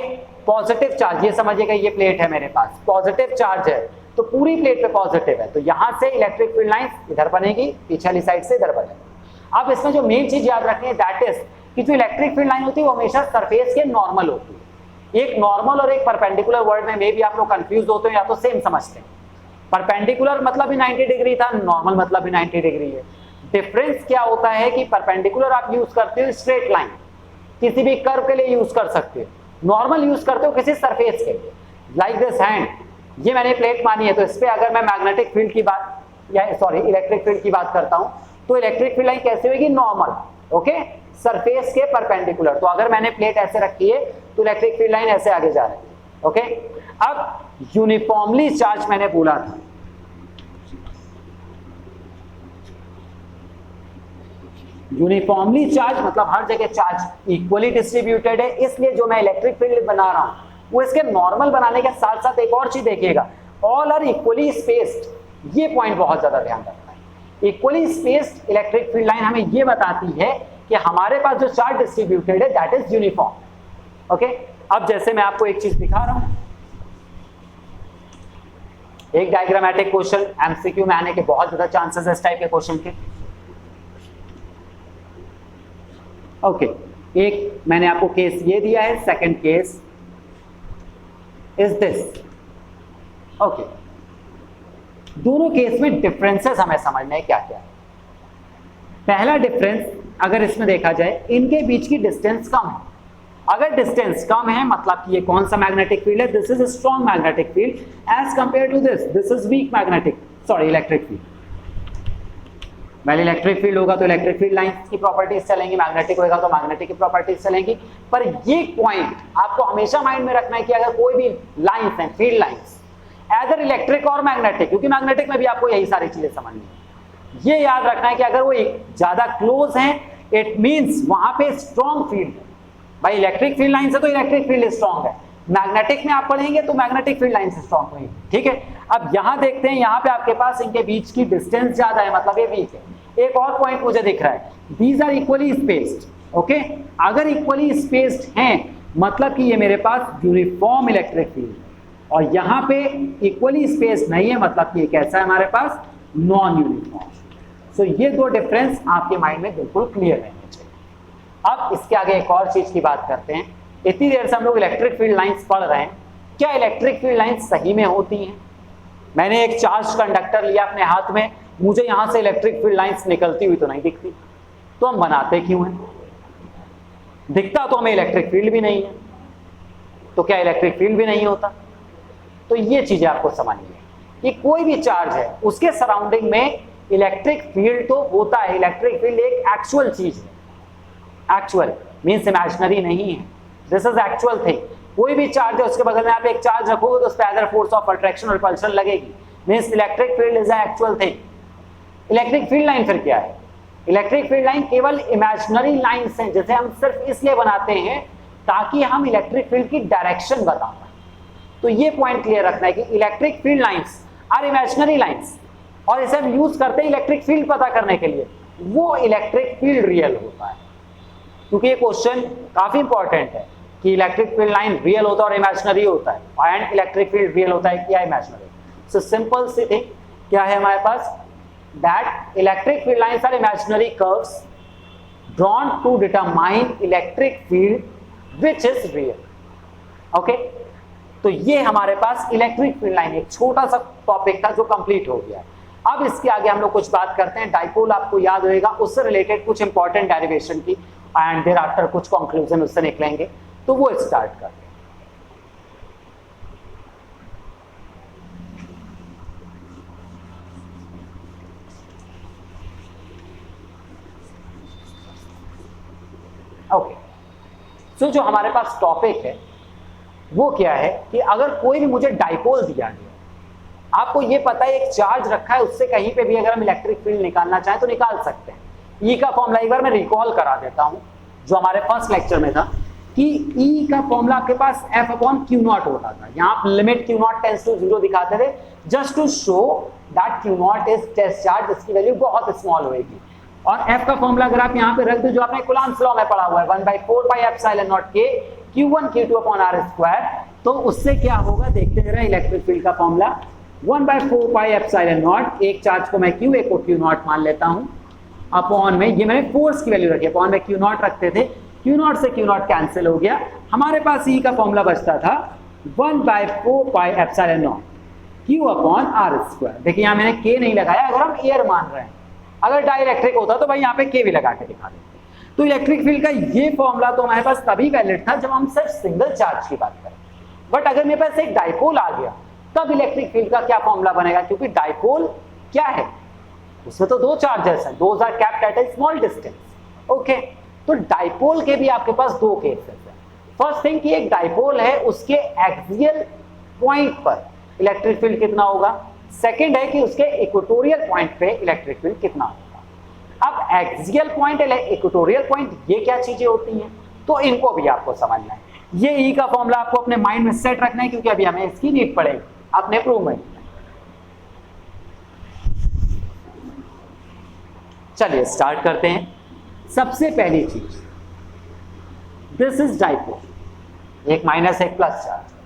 positive charge, ये समझिएगा ये प्लेट है मेरे पास, पॉजिटिव चार्ज है तो पूरी प्लेट पे पॉजिटिव है, तो यहां से इलेक्ट्रिक फील्ड लाइन इधर बनेगी, पीछे वाली साइड से इधर बनेगी। अब इसमें जो मेन चीज याद रखनी है दैट इज कि जो इलेक्ट्रिक फील्ड लाइन होती है वो हमेशा सरफेस के नॉर्मल होती है। एक नॉर्मल और एक परपेंडिकुलर वर्ड में मे भी आप लोग कंफ्यूज होते हो या तो सेम समझते हैं। परपेंडिकुलर मतलब भी 90 डिग्री था, नॉर्मल मतलब भी 90 डिग्री है। डिफरेंस क्या होता है कि परपेंडिकुलर आप यूज करते हो स्ट्रेट लाइन, किसी भी कर्व के लिए यूज कर सकते हो, नॉर्मल यूज करते हो किसी सरफेस के लिए। लाइक दिस हैंड, ये मैंने प्लेट मानी है तो इस पे अगर मैं मैग्नेटिक फील्ड की बात या सॉरी इलेक्ट्रिक फील्ड की बात करता हूं तो इलेक्ट्रिक फील्ड लाइन कैसे होगी, नॉर्मल, ओके, सरफेस के परपेंडिकुलर। तो अगर मैंने प्लेट ऐसे रखी है तो इलेक्ट्रिक फील्ड लाइन ऐसे आगे जा रही है। ओके, अब यूनिफॉर्मली चार्ज मैंने बोला था, यूनिफॉर्मली चार्ज मतलब हर जगह चार्ज इक्वली डिस्ट्रीब्यूटेड है, इसलिए जो मैं इलेक्ट्रिक फील्ड बना रहा हूं वो इसके नॉर्मल बनाने के साथ साथ एक और चीज देखिएगा, ऑल आर इक्वली स्पेस्ड। ये पॉइंट बहुत ज्यादा ध्यान रखना है। Equally spaced electric field line हमें ये बताती है कि हमारे पास जो चार्ज डिस्ट्रीब्यूटेड है दैट इज यूनिफॉर्म। ओके, अब जैसे मैं आपको एक चीज दिखा रहा हूं, एक डायग्रामेटिक क्वेश्चन एमसीक्यू में आने के बहुत ज्यादा चांसेस है इस टाइप के क्वेश्चन के। ओके, एक मैंने आपको केस ये दिया है, second case is this. Okay, दोनों केस में डिफरेंसेस हमें समझना है क्या क्या है। पहला डिफरेंस अगर इसमें देखा जाए, इनके बीच की डिस्टेंस कम है। अगर डिस्टेंस कम है मतलब कि ये कौन सा मैग्नेटिक फील्ड है, this is strong magnetic field as compare to this is weak magnetic electric field. पहले इलेक्ट्रिक फील्ड होगा तो इलेक्ट्रिक फील्ड लाइंस की प्रॉपर्टीज चलेंगी, मैग्नेटिक होगा तो मैग्नेटिक की प्रॉपर्टीज चलेंगी। पर ये पॉइंट आपको हमेशा माइंड में रखना है कि अगर कोई भी लाइंस है, फील्ड लाइंस एदर इलेक्ट्रिक और मैग्नेटिक, क्योंकि मैग्नेटिक में भी आपको यही सारी चीजें समझनी है, ये याद रखना है कि अगर वो ज्यादा क्लोज है इट मींस वहां पे स्ट्रॉन्ग फील्ड है। भाई इलेक्ट्रिक फील्ड लाइन से तो इलेक्ट्रिक फील्ड स्ट्रॉन्ग है, मैग्नेटिक में आप पढ़ेंगे तो मैग्नेटिक फील्ड लाइन से स्ट्रॉन्ग होगी। ठीक है, अब यहां देखते हैं, यहां पे आपके पास इनके बीच की डिस्टेंस ज्यादा है मतलब ये वीक है। एक और पॉइंट मुझे दिख रहा है, these are equally spaced. Okay, अगर इक्वली स्पेस्ड हैं मतलब कि ये मेरे पास यूनिफॉर्म इलेक्ट्रिक फील्ड है, और यहां पे इक्वली स्पेस्ड नहीं है मतलब कि ये कैसा है हमारे पास, नॉन यूनिफॉर्म। सो ये दो डिफरेंस आपके माइंड में बिल्कुल क्लियर रहने चाहिए। अब इसके आगे एक और चीज की बात करते हैं। इतनी देर से हम लोग इलेक्ट्रिक फील्ड लाइंस पढ़ रहे हैं, क्या इलेक्ट्रिक फील्ड लाइंस सही में होती हैं? मैंने एक चार्ज कंडक्टर लिया अपने हाथ में, मुझे यहां से इलेक्ट्रिक फील्ड लाइंस निकलती हुई तो नहीं दिखती, तो हम बनाते क्यों हैं? दिखता तो हमें इलेक्ट्रिक फील्ड भी नहीं है, तो क्या इलेक्ट्रिक फील्ड भी नहीं होता? तो ये चीजें आपको समझनी है कि कोई भी चार्ज है उसके सराउंडिंग में इलेक्ट्रिक फील्ड तो होता है। इलेक्ट्रिक फील्ड एक एक्चुअल चीज है, एक्चुअल मींस इमेजिनरी नहीं है, दिस इज एक्चुअल थिंग। कोई भी चार्ज है उसके बगल में आप एक चार्ज रखोगे तो उस पर अदर फोर्स ऑफ अट्रैक्शन और रिपल्शन लगेगी, means electric field is a actual thing. Electric field line फिर क्या है? इलेक्ट्रिक फील्ड लाइन केवल इमेजिनरी लाइंस हैं जिसे हम सिर्फ इसलिए बनाते हैं ताकि हम इलेक्ट्रिक फील्ड की डायरेक्शन बता पाए। तो ये पॉइंट क्लियर रखना है कि electric field lines are imaginary lines, और इसे हम यूज करते हैं इलेक्ट्रिक फील्ड पता करने के लिए, वो इलेक्ट्रिक फील्ड रियल होता है। क्योंकि ये क्वेश्चन काफी इंपॉर्टेंट है कि इलेक्ट्रिक फील्ड लाइन रियल होता है और इमेजिनरी होता है, एंड इलेक्ट्रिक फील्ड रियल होता है क्या इमेजिनरी। सो सिंपल सी थिंग क्या है हमारे पास, that electric field lines are imaginary curves drawn to determine electric field which is real. Okay, तो ये हमारे पास इलेक्ट्रिक फील्ड लाइन एक छोटा सा टॉपिक था जो कंप्लीट हो गया। अब इसके आगे हम लोग कुछ बात करते हैं डाइपोल, आपको याद होगा उससे रिलेटेड कुछ इंपॉर्टेंट डेरिवेशन की, एंड देयर आफ्टर कुछ कंक्लूजन उससे निकलेंगे, तो वो स्टार्ट करते हैं। ओके, सो जो हमारे पास टॉपिक है वो क्या है कि अगर कोई भी मुझे डाइपोल दिया गया, आपको ये पता है एक चार्ज रखा है, उससे कहीं पे भी अगर हम इलेक्ट्रिक फील्ड निकालना चाहें तो निकाल सकते हैं। ई का फॉर्मूला एक बार मैं रिकॉल करा देता हूं जो हमारे फर्स्ट लेक्चर में था कि ई का फॉर्मूला आपके पास एफ अपॉन क्यू नॉट होता था। यहाँ आप limit Q naught tends to 0 दिखाते थे just to show that Q naught is test charge, इसकी वैल्यू बहुत स्मॉल होगी। और एफ का फॉर्मूला अगर आप यहाँ पे रख दो जो आपने कूलम्ब्स लॉ में पढ़ा हुआ है 1/4πε0 k Q1 Q2 upon R square, तो उससे क्या होगा देखते रहे। इलेक्ट्रिक फील्ड का फॉर्मूला 1/4πε0, एक चार्ज को मैं Q, एक को Q नॉट मान लेता हूं, अपॉन में ये मैंने फोर्स की वैल्यू रखी, अपॉन में Q नॉट रखते थे, Q नॉट से Q नॉट कैंसिल हो गया, हमारे पास E का फॉर्मूला बचता था 1/4πε0 Q अपॉन R स्क्वायर। देखिए यहाँ मैंने K नहीं लगाया, अगर हम एयर मान रहे हैं, अगर डाइलेक्ट्रिक होता तो भाई यहाँ पे K भी लगा के दिखा देते। तो इलेक्ट्रिक फील्ड का ये फॉर्मूला तो हमारे पास तभी वैलिड था जब हम सिर्फ सिंगल चार्ज की बात करें, बट अगर मेरे पास एक डाइपोल आ गया तब इलेक्ट्रिक फील्ड का क्या फॉर्मूला बनेगा, क्योंकि डाइपोल क्या है, उसमें तो दो चार्जेस हैं, those are capped at a small distance. Okay, तो डाइपोल के भी आपके पास दो केसेस हैं। फर्स्ट थिंग कि एक डाइपोल है, उसके एक्सियल पॉइंट पर इलेक्ट्रिक फील्ड कितना होगा, सेकंड है कि उसके इक्वेटोरियल पॉइंट पे इलेक्ट्रिक फील्ड कितना होगा। अब एक्सियल पॉइंट इक्वेटोरियल पॉइंट ये क्या चीजें होती हैं, तो इनको भी आपको समझना है। ये ई का फॉर्मूला आपको अपने माइंड में सेट रखना है क्योंकि अभी हमें इसकी नीड पड़ेगी अपने प्रूव में। चलिए स्टार्ट करते हैं। सबसे पहली चीज, दिस इज डाइपोल, एक माइनस एक प्लस चार्ज।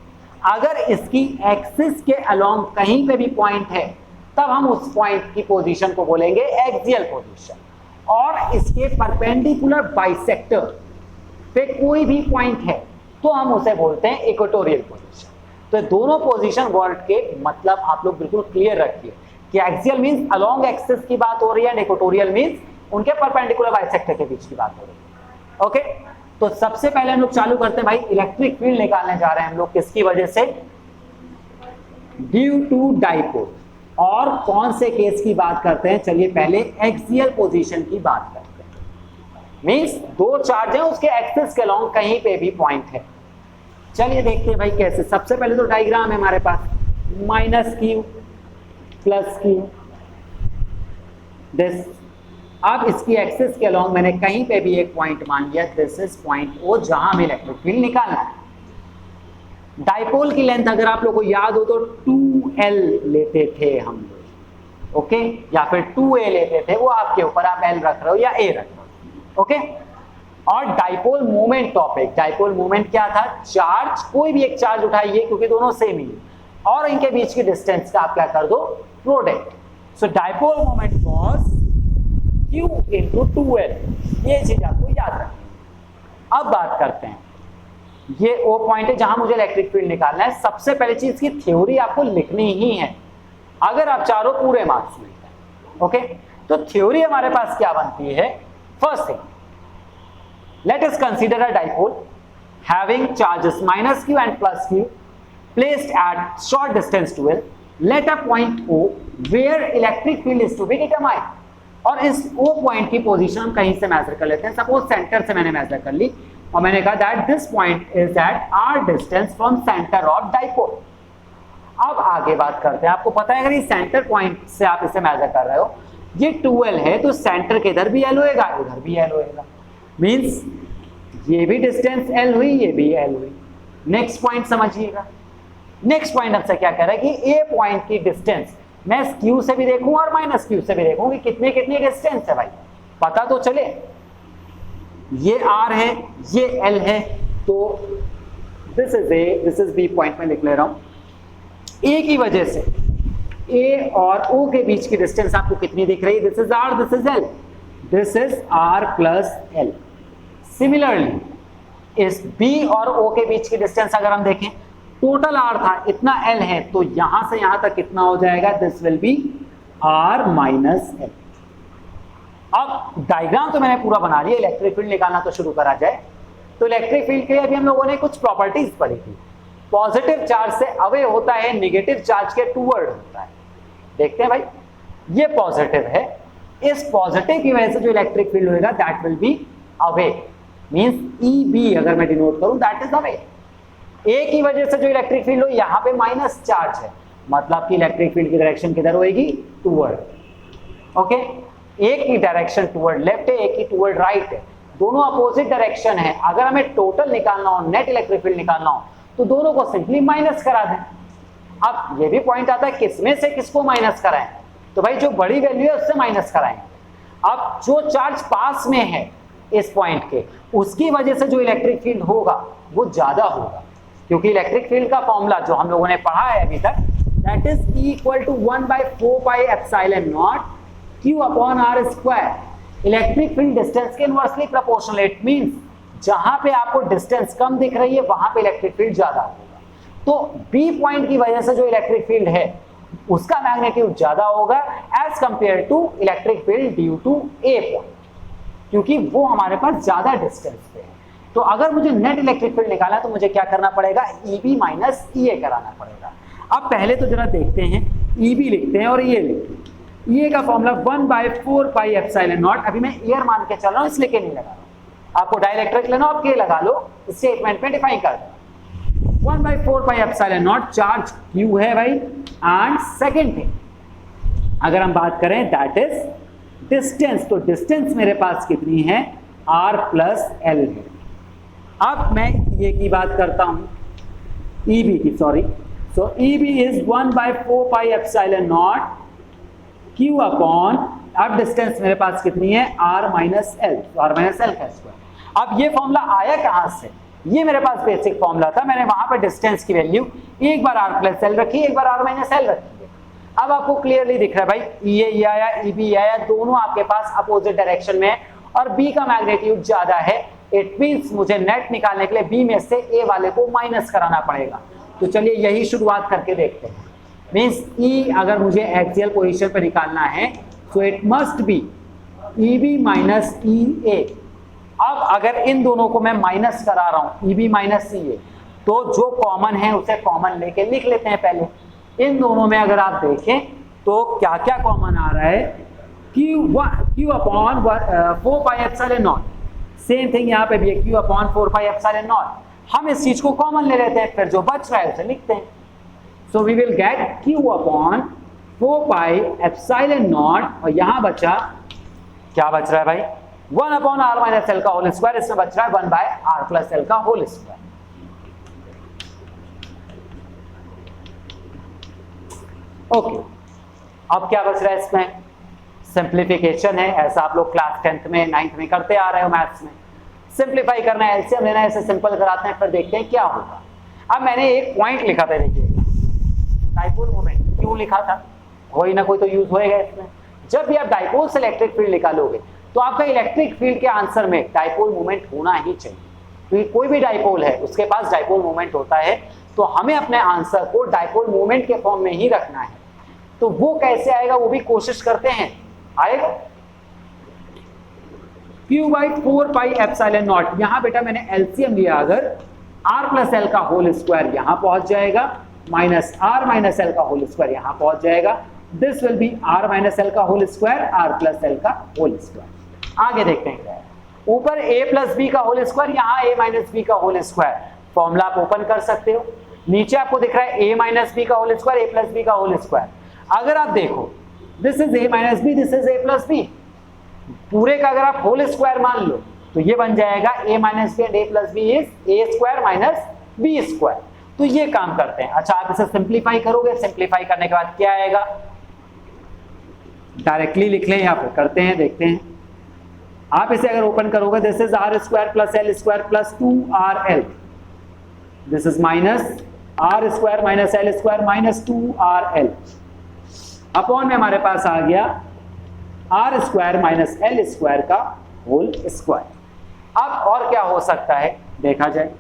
अगर इसकी एक्सिस के अलोंग कहीं पे भी पॉइंट है तब हम उस पॉइंट की पोजीशन को बोलेंगे एक्सियल पोजीशन, और इसके परपेंडिकुलर बाइसेक्टर पे कोई भी पॉइंट है तो हम उसे बोलते हैं इक्वेटोरियल पोजीशन। तो दोनों पोजीशन वर्ड के मतलब आप लोग बिल्कुल क्लियर रखिए कि एक्सियल मींस अलोंग एक्सिस की बात हो रही है एंड इक्वेटोरियल मींस उनके परपेंडिकुलर बाइसेक्टर के बीच की बात हो रही है। ओके, तो सबसे पहले हम लोग चालू करते हैं भाई, इलेक्ट्रिक फील्ड निकालने जा रहे हैं हम लोग किसकी वजह से, ड्यू टू डाइपोल। और कौन से केस की बात करते हैं, चलिए पहले एक्सियल पोजीशन की बात करते हैं। मींस दो चार्ज है, उसके एक्सिस के अलोंग कहीं पे भी पॉइंट है। चलिए देखते हैं भाई कैसे। सबसे पहले तो डायग्राम है हमारे पास, minus Q plus Q this. अब इसकी एक्सिस के अलोंग मैंने कहीं पे भी एक पॉइंट मान लिया, दिस इज पॉइंट ओ, जहां हमें इलेक्ट्रिक फील्ड निकालना है। डाइपोल की लेंथ अगर आप लोग को याद हो तो 2L लेते थे हम लोग, ओके, या फिर 2A लेते थे, वो आपके ऊपर, आप L रख रहे हो या A रख रहे हो, ओके। और dipole moment topic, dipole moment क्या था, चार्ज, कोई भी एक चार्ज उठाइए क्योंकि दोनों सेम ही है, और इनके बीच की डिस्टेंस का आप क्या कर दो, product. So dipole moment was Q into 2L, ये चीज आपको याद रखनी। अब बात करते हैं, ये वो पॉइंट है जहां मुझे इलेक्ट्रिक फील्ड निकालना है। सबसे पहले चीज की थ्योरी आपको लिखनी ही है अगर आप चारों पूरे मार्क्स मिलते हैं, ओके। तो थ्योरी हमारे पास क्या बनती है, first thing, let us consider a dipole having charges minus q and plus q placed at short distance to L. Let a point O where electric field is to be determined. और इस O पॉइंट की पोजीशन हम कहीं से मेजर कर लेते हैं। सपोज सेंटर से मैंने मेजर कर ली और मैंने कहा that this point is at r distance from centre of dipole. अब आगे बात करते हैं। आपको पता है अगर ये सेंटर पॉइंट से आप इसे मेजर कर रहे हो, ये 2L है तो सेंटर के इधर भी L होएगा, इधर भी L होएगा, मींस ये भी डिस्टेंस L हुई, ये भी L हुई। नेक्स्ट पॉइंट समझिएगा। नेक्स्ट पॉइंट हमसे क्या कह रहा है कि A पॉइंट की डिस्टेंस मैं Q से भी देखूं और माइनस Q से भी देखूं कि कितनी कितनी डिस्टेंस है भाई, पता तो चले। ये R है, ये L है, तो this is A, this is B point में लिख ले रहा हूं। A की वजह से A और O के बीच की डिस्टेंस आपको कितनी दिख रही है, this is R, this is L, this is R plus L। Similarly इस B और O के बीच की डिस्टेंस अगर हम देखें, टोटल R था, इतना L है, तो यहां से यहां तक कितना हो जाएगा, this will be R minus L। अब डायग्राम तो मैंने पूरा बना लिया, इलेक्ट्रिक फील्ड निकालना तो शुरू करा जाए। तो इलेक्ट्रिक फील्ड के लिए अभी हम लोगों ने कुछ प्रॉपर्टीज पढ़ी थी। पॉजिटिव चार्ज से अवे होता है, नेगेटिव चार्ज के टूवर्ड होता है। देखते हैं भाई, ये पॉजिटिव है, इस पॉजिटिव की वजह से जो इलेक्ट्रिक फील्ड होगा that will be away, means EB अगर मैं डिनोट करूं दैट इज अवे। A की वजह से जो इलेक्ट्रिक फील्ड हो, यहां पे माइनस चार्ज है, मतलब कि इलेक्ट्रिक फील्ड की डायरेक्शन किधर होएगी, टूवर्ड, ओके। एक की डायरेक्शन टूवर्ड लेफ्ट है, एक की टूवर्ड राइट है, दोनों अपोजिट डायरेक्शन है। अगर हमें टोटल निकालना हो, नेट इलेक्ट्रिक फील्ड निकालना हो, तो दोनों को सिंपली माइनस करा दें। अब ये भी पॉइंट आता है किसमें से किसको माइनस कराएं, तो भाई जो बड़ी वैल्यू है उससे माइनस कराएंगे। अब जो चार्ज पास में है इस पॉइंट के, उसकी वजह से जो इलेक्ट्रिक फील्ड होगा वो ज्यादा होगा, क्योंकि इलेक्ट्रिक फील्ड का फॉर्मूला जो हम लोगों ने पढ़ा है अभी तक, that is E equal to 1/4 pi epsilon naught Q upon R square. Electric field distance के इनवर्सली प्रोपोर्शनल, इट मींस जहां पे आपको डिस्टेंस कम दिख रही है वहां पे इलेक्ट्रिक फील्ड ज्यादा होगा। तो B पॉइंट की वजह से जो इलेक्ट्रिक फील्ड है उसका मैग्नीट्यूड ज्यादा होगा as compare to electric field due to A point, क्योंकि वो हमारे पास ज्यादा डिस्टेंस पे है। तो अगर मुझे नेट इलेक्ट्रिक फील्ड निकालना है तो मुझे क्या करना पड़ेगा, EB माइनस EA कराना पड़ेगा। अब पहले तो जरा देखते हैं, EB लिखते हैं और EA लिखते हैं। EA का फॉर्मूला 1/4 पाई एप्सिलॉन नॉट, अभी मैं ईयर मान के चल रहा हूं इसलिए के नहीं लगा रहा हूं, आपको डाइलेक्ट्रिक लेना आप के लगा लो, स्टेटमेंट में डिफाइन कर दो। 1/4 pi epsilon not, charge Q है भाई, एंड सेकंड थिंग अगर हम बात करें दैट इज डिस्टेंस, तो डिस्टेंस मेरे पास कितनी है, R प्लस L है। अब मैं ये की बात करता हूं, EB की, sorry, so EB is 1/4 pi epsilon naught Q upon अब डिस्टेंस मेरे पास कितनी है r minus L, r minus L का स्क्वायर। अब ये फॉर्मूला आया कहां से, ये मेरे पास बेसिक फॉर्मूला था, मैंने वहां पर डिस्टेंस की वैल्यू एक बार r प्लस एल रखी, एक बार r माइनस एल रखी है। अब आपको क्लियरली दिख रहा है भाई ये आया EB आया, दोनों आपके पास अपोजिट डायरेक्शन में है और B का मैग्नीट्यूड ज्यादा है। इट मींस मुझे नेट निकालने के लिए B में से A वाले को माइनस कराना पड़ेगा। तो चलिए यही शुरुआत करके देखते हैं। मींस E अगर मुझे एक्सियल पोजीशन पर निकालना है तो it must be EB minus EA। अब अगर इन दोनों को मैं माइनस करा रहा हूं EB माइनस EA, तो जो कॉमन है उसे कॉमन लेके लिख लेते हैं पहले। इन दोनों में अगर आप देखें तो क्या क्या कॉमन आ रहा है, Q upon 4 pi epsilon not, same thing यहाँ पे भी है Q upon 4 pi epsilon not. हम इस चीज को कॉमन ले लेते हैं, फिर जो बच रहा है उसे लिखते हैं। So we will get Q upon 4 pi epsilon naught, और यहां बचा क्या बच रहा है भाई 1 अपॉन r माइनस एल का होल स्क्वायर, इसमें बच रहा है 1 बाय r प्लस एल का होल स्क्वायर। ओके, अब क्या बच रहा है इसमें, सिंप्लीफिकेशन है, ऐसा आप लोग क्लास 10th में 9th में करते आ रहे हो मैथ्स में। सिंप्लीफाई करना है, एलसीएम लेना है, ऐसे सिंपल कराते हैं, फिर देखते हैं क्या होगा। अब मैंने एक पॉइंट लिखा था, देखिएगा डाइपोल मोमेंट क्यों लिखा था, कोई ना कोई तो यूज होएगा इसमें। जब भी आप डाइपोल से इलेक्ट्रिक फील्ड निकालोगे तो आपका इलेक्ट्रिक फील्ड के आंसर में डाइपोल मोमेंट होना ही चाहिए, क्योंकि कोई भी डाइपोल है उसके पास डाइपोल मोमेंट होता है, तो हमें अपने आंसर को डाइपोल मोमेंट के फॉर्म में ही रखना है। तो वो कैसे आएगा वो भी कोशिश करते हैं, आएगा Q by 4 pi epsilon naught. यहां बेटा मैंने एलसीएम लिया, अगर r प्लस एल का होल स्क्वायर यहां पहुंच जाएगा, माइनस r माइनस एल का होल स्क्वायर यहां पहुंच जाएगा। This will be r minus L का whole square, r plus L का होल स्क्वायर। आगे देखते हैं क्या है, ऊपर a प्लस बी का होल स्क्वायर, यहां a माइनस बी का होल स्क्वायर। फॉर्मूला आप ओपन कर सकते हो, नीचे आपको दिख रहा है a माइनस बी का whole square, a plus B का होल स्क्वायर। अगर आप देखो this is a minus B, this is a plus B, पूरे का अगर आप होल स्क्वायर मान लो तो ये बन जाएगा a minus B and a plus B is a square minus b square. तो ये काम करते हैं। अच्छा, आप इसे सिंप्लीफाई करोगे, सिंप्लीफाई करने के बाद क्या आएगा, डायरेक्टली लिख लें या फिर करते हैं, देखते हैं। आप इसे अगर ओपन करोगे, this is r square plus l square plus 2rl, this is minus r square minus l square minus 2rl, upon में हमारे पास आ गया r square minus l square का होल स्क्वायर। अब और क्या हो सकता है देखा जाए,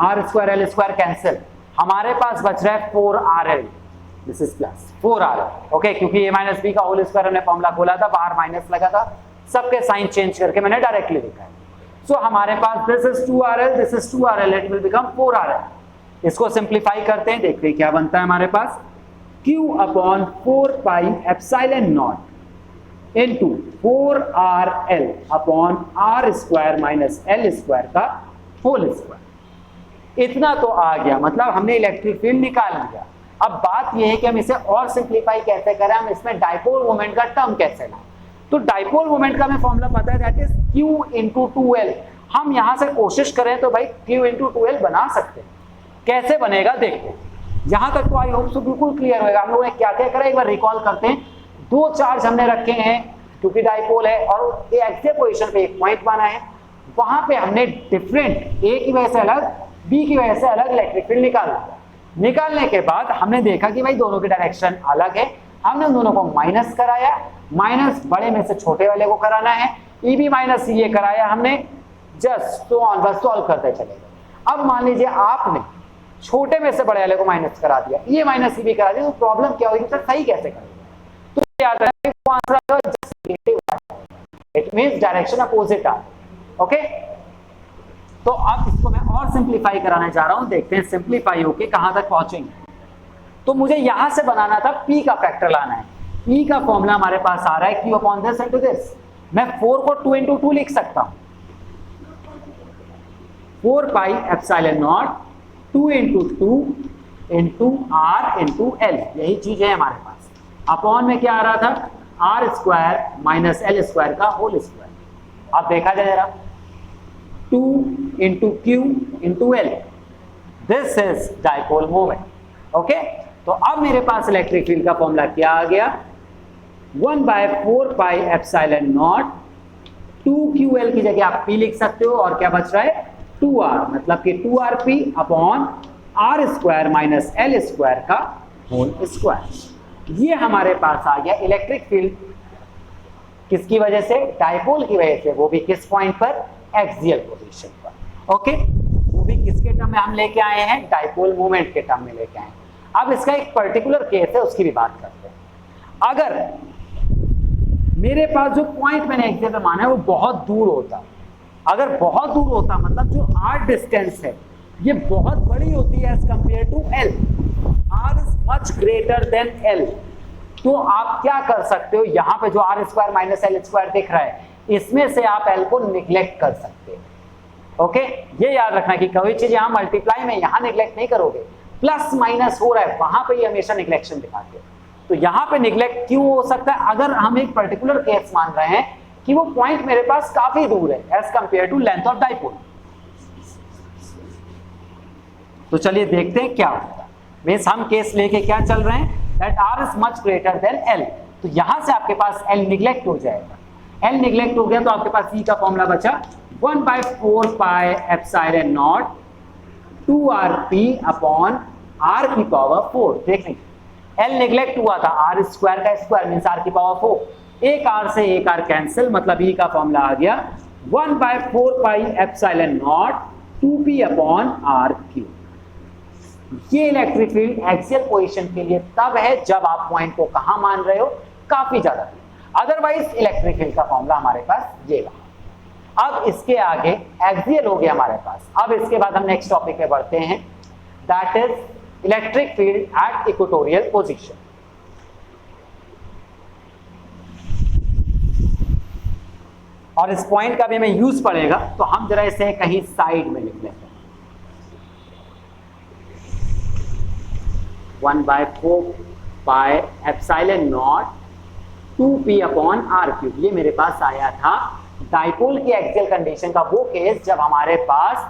r square l square cancel, हमारे पास बच रहा है 4rl, this is plus 4rl। Okay, क्योंकि a माइनस बी का होल स्क्वायर हमने फॉर्मूला खोला था, बाहर माइनस लगा था, सबके साइन चेंज करके मैंने डायरेक्टली लिखा है। सो हमारे पास this is 2rl, this is 2rl, it will become 4rl। इसको सिंप्लीफाई करते हैं, देखते हैं क्या बनता है हमारे पास, Q upon 4 pi epsilon not into 4rl upon r square minus l square का होल स्क्वायर। इतना तो आ गया, मतलब हमने इलेक्ट्रिक फील्ड निकाल लिया। अब बात यह है कि हम इसे और सिंप्लीफाई कैसे करें, हम इसमें डाइपोल मोमेंट का टर्म कैसे लाएं। तो डाइपोल मोमेंट का हमें फॉर्मूला पता है, that is Q into 2l। हम यहां से कोशिश करें तो भाई Q इंटू 2l बना सकते हैं, कैसे बनेगा देखते हैं। यहां तक तो आई होप सो बिल्कुल क्लियर होगा। हम लोगों ने क्या क्या करा एक बार रिकॉल करते हैं। दो चार्ज हमने रखे हैं क्योंकि डाइपोल है, और एक्सियल पोजीशन पे एक पॉइंट बना है, वहां पे हमने डिफरेंट A की वजह से अलग, B की वजह से अलग इलेक्ट्रिक फील्ड निकाल दिया। निकालने के बाद हमने देखा कि भाई दोनों की डायरेक्शन अलग है, हमने दोनों को माइनस कराया, माइनस बड़े में से छोटे वाले को कराना है, EB माइनस ये कराया हमने, जस्ट सो ऑन, बस सॉल्व करते चले गए। अब मान लीजिए आपने छोटे में से बड़े वाले को माइनस करा दिया, ये माइनस EB करा दिया, तो प्रॉब्लम क्या होगी, सर सही कैसे करेंगे। तो याद रखें वो आंसर आएगा just negative, it means direction opposite आ। ओके, तो अब इसको मैं और सिंप्लीफाई कराने जा रहा हूं, देखते हैं सिंप्लीफाई होके कहां तक पहुंचेंगे। तो मुझे यहां से बनाना था, P का फैक्टर लाना है। P का फॉर्मूला हमारे पास आ रहा है Q upon this into this. मैं 4 को 2 इंटू 2 लिख सकता हूं, 4 pi epsilon not 2 into 2 into r into l, यही चीज है हमारे पास। अपॉन में क्या आ रहा था, r square minus l square का होल स्क्वायर। अब देखा जाए जरा, 2 into Q into l, this is dipole moment. Okay, तो अब मेरे पास इलेक्ट्रिक फील्ड का फॉर्मूला क्या आ गया, 1/4 पाई एप्सिलॉन नॉट 2QL की जगह आप P लिख सकते हो और क्या बच रहा है 2R, मतलब कि 2RP upon R square minus L square का होल स्क्वायर। ये हमारे पास आ गया इलेक्ट्रिक फील्ड, किसकी वजह से, डाइपोल की वजह से, वो भी किस पॉइंट पर, एक्सियल पोजीशन पर। ओके, वो भी किसके टर्म में हम लेके आए हैं, डाइपोल मोमेंट के टर्म में लेके आए हैं। अब इसका एक पर्टिकुलर केस है, उसकी भी बात करते हैं। अगर मेरे पास जो पॉइंट मैंने एक्सियल पे माना है वो बहुत दूर होता, अगर बहुत दूर होता मतलब जो R डिस्टेंस है ये बहुत बड़ी होती है as compare to L, R is much greater than L, तो आप क्या कर सकते हो, यहां पे जो R square minus L square दिख रहा है इसमें से आप L को निग्लेक्ट कर सकते हो। ओके, ये याद रखना कि कोई चीज यहां मल्टीप्लाई में यहां निग्लेक्ट नहीं करोगे, प्लस माइनस हो रहा है वहां पे ये हमेशा निग्लेक्शन दिखाते हैं। तो यहां पे निग्लेक्ट क्यों हो सकता है, अगर हम एक पर्टिकुलर केस मान रहे हैं कि वो पॉइंट मेरे पास काफी दूर है as compare to length of dipole. तो चलिए देखते हैं क्या होता है। मींस हम केस लेके क्या चल रहे हैं, that R is much greater than L, तो यहां से आपके पास L निग्लेक्ट हो जाएगा। L निग्लेक्ट हो गया तो आपके पास E का फॉर्मूला बचा 1/4 pi epsilon not 2RP upon R की पावर 4। देख लीजिए L निग्लेक्ट हुआ था, R स्क्वायर का स्क्वायर मींस R की पावर 4, एक R से एक R कैंसिल, मतलब E का फॉर्मूला आ गया 1/4 pi epsilon not 2P upon R cube. ये इलेक्ट्रिक फील्ड एक्सियल पोजीशन के लिए तब है जब आप पॉइंट को कहां मान रहे हो, काफी ज्यादा, अदरवाइज इलेक्ट्रिक फील्ड का फॉर्मूला हमारे पास ये रहा। अब इसके आगे एक्सियल हो गया हमारे पास। अब इसके बाद हम नेक्स्ट टॉपिक पे बढ़ते हैं, that is electric field at equatorial position. और इस पॉइंट का भी हमें यूज पड़ेगा, तो हम जरा इसे कहीं साइड में लिख लेते हैं। 1/4 pi epsilon not 2P upon R cube. ये मेरे पास आया था डाइपोल की एक्सियल कंडीशन का वो केस जब हमारे पास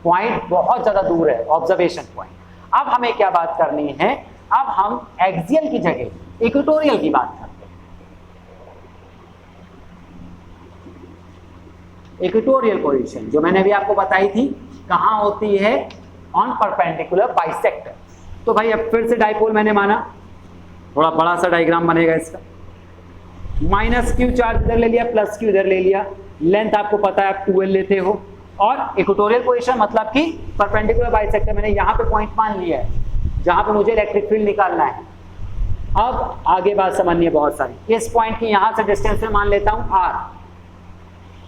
पॉइंट बहुत ज्यादा दूर है, ऑब्जर्वेशन पॉइंट। अब हमें क्या बात करनी है, अब हम एक्सियल की जगह इक्वेटोरियल की बात करते हैं। इक्वेटोरियल पोजीशन जो मैंने अभी आपको बताई थी कहां होती है, ऑन परपेंडिकुलर बाइसेक्टर। तो भाई अब फिर से डाइपोल मैंने माना, थोड़ा बड़ा सा डायग्राम बनेगा इसका, माइनस क्यू चार्ज इधर ले लिया, प्लस क्यू इधर ले लिया, लेंथ आपको पता है आप 2L लेते हो, और इक्वेटोरियल पोजीशन मतलब कि परपेंडिकुलर बाइसेक्टर मैंने यहाँ पे पॉइंट मान लिया है जहां पे मुझे इलेक्ट्रिक फील्ड निकालना है। अब आगे बात समझनी है बहुत सारी। इस पॉइंट की यहां से डिस्टेंस में मान लेता हूं R,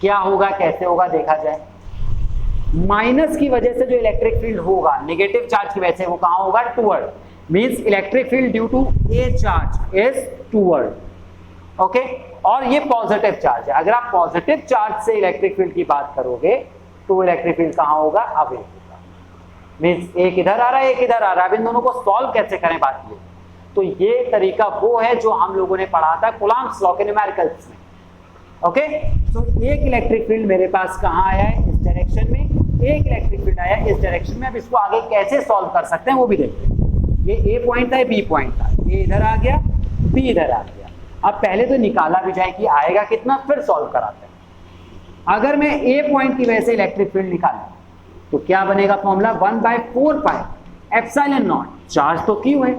क्या होगा कैसे होगा देखा जाए। माइनस की वजह से जो इलेक्ट्रिक फील्ड होगा, नेगेटिव चार्ज की वजह से, वो कहां होगा, toward, means electric field due to a charge is toward. Okay, और ये पॉजिटिव चार्ज है। अगर आप पॉजिटिव चार्ज से इलेक्ट्रिक फील्ड की बात करोगे तो इलेक्ट्रिक फील्ड कहां होगा, अवे होगा, मींस एक इधर आ रहा है एक इधर आ रहा है। अब इन दोनों को सॉल्व कैसे करें बात ये, तो ये तरीका वो है जो हम लोगों ने पढ़ा था कूलम्ब्स लॉ के न्यूमेरिकल्स में। ओके, तो एक इलेक्ट्रिक फील्ड मेरे पास कहां आया है, इस डायरेक्शन में, एक इलेक्ट्रिक फील्ड आया इस डायरेक्शन में। अब इसको आगे कैसे सॉल्व कर सकते हैं वो भी देखते हैं। ये ए पॉइंट था, बी पॉइंट था, ये इधर आ गया, बी इधर आ गया। अब पहले तो निकाला भी जाए कि आएगा कितना, फिर सॉल्व कराते हैं। अगर मैं ए पॉइंट की वजह से इलेक्ट्रिक फील्ड निकालूं तो क्या बनेगा formula, 1/4 pi epsilon not, charge तो क्यू है,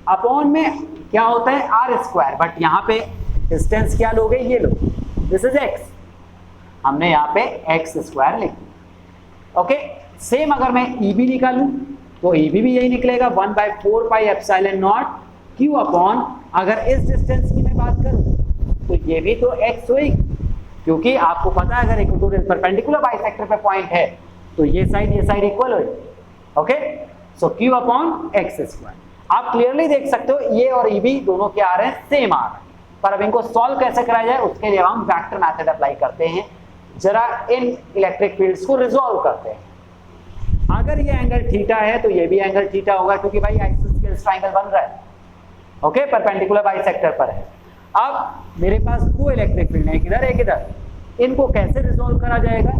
अपॉन में क्या होता है R स्क्वायर, बट यहाँ पे डिस्टेंस क्या लोगे, ये लो, दिस इज x, हमने यहाँ पे x स्क्वायर लिख दिया। ओके, सेम अगर मैं EB निकालूं तो EB भी यही निकलेगा, 1/4 pi epsilon not Q upon, अगर इस डिस्टेंस की मैं बात करूं तो ये भी तो x होगी, क्योंकि आपको पता है अगर इक्वेटोरियल परपेंडिकुलर बाइसेक्टर पे पॉइंट है तो ये साइड इक्वल हो जाएगी। ओके, सो क्यू अपॉन एक्स स्क्वायर। आप क्लियरली देख सकते हो ये और EB दोनों क्या आ रहे हैं, सेम आ रहे हैं। पर अब इनको सॉल्व कैसे कराया जाए, उसके लिए हम वेक्टर मेथड अप्लाई करते हैं। जरा इन इलेक्ट्रिक फील्ड्स को रिजॉल्व करते हैं। अगर ये एंगल थीटा है तो ये भी एंगल थीटा होगा, क्योंकि भाई आइसोस्केलेस ट्रायंगल बन रहा है। ओके, परपेंडिकुलर बाइसेक्टर पर है। अब मेरे पास दो इलेक्ट्रिक फील्ड है, एक इधर एक इधर, इनको कैसे रिजॉल्व करा जाएगा।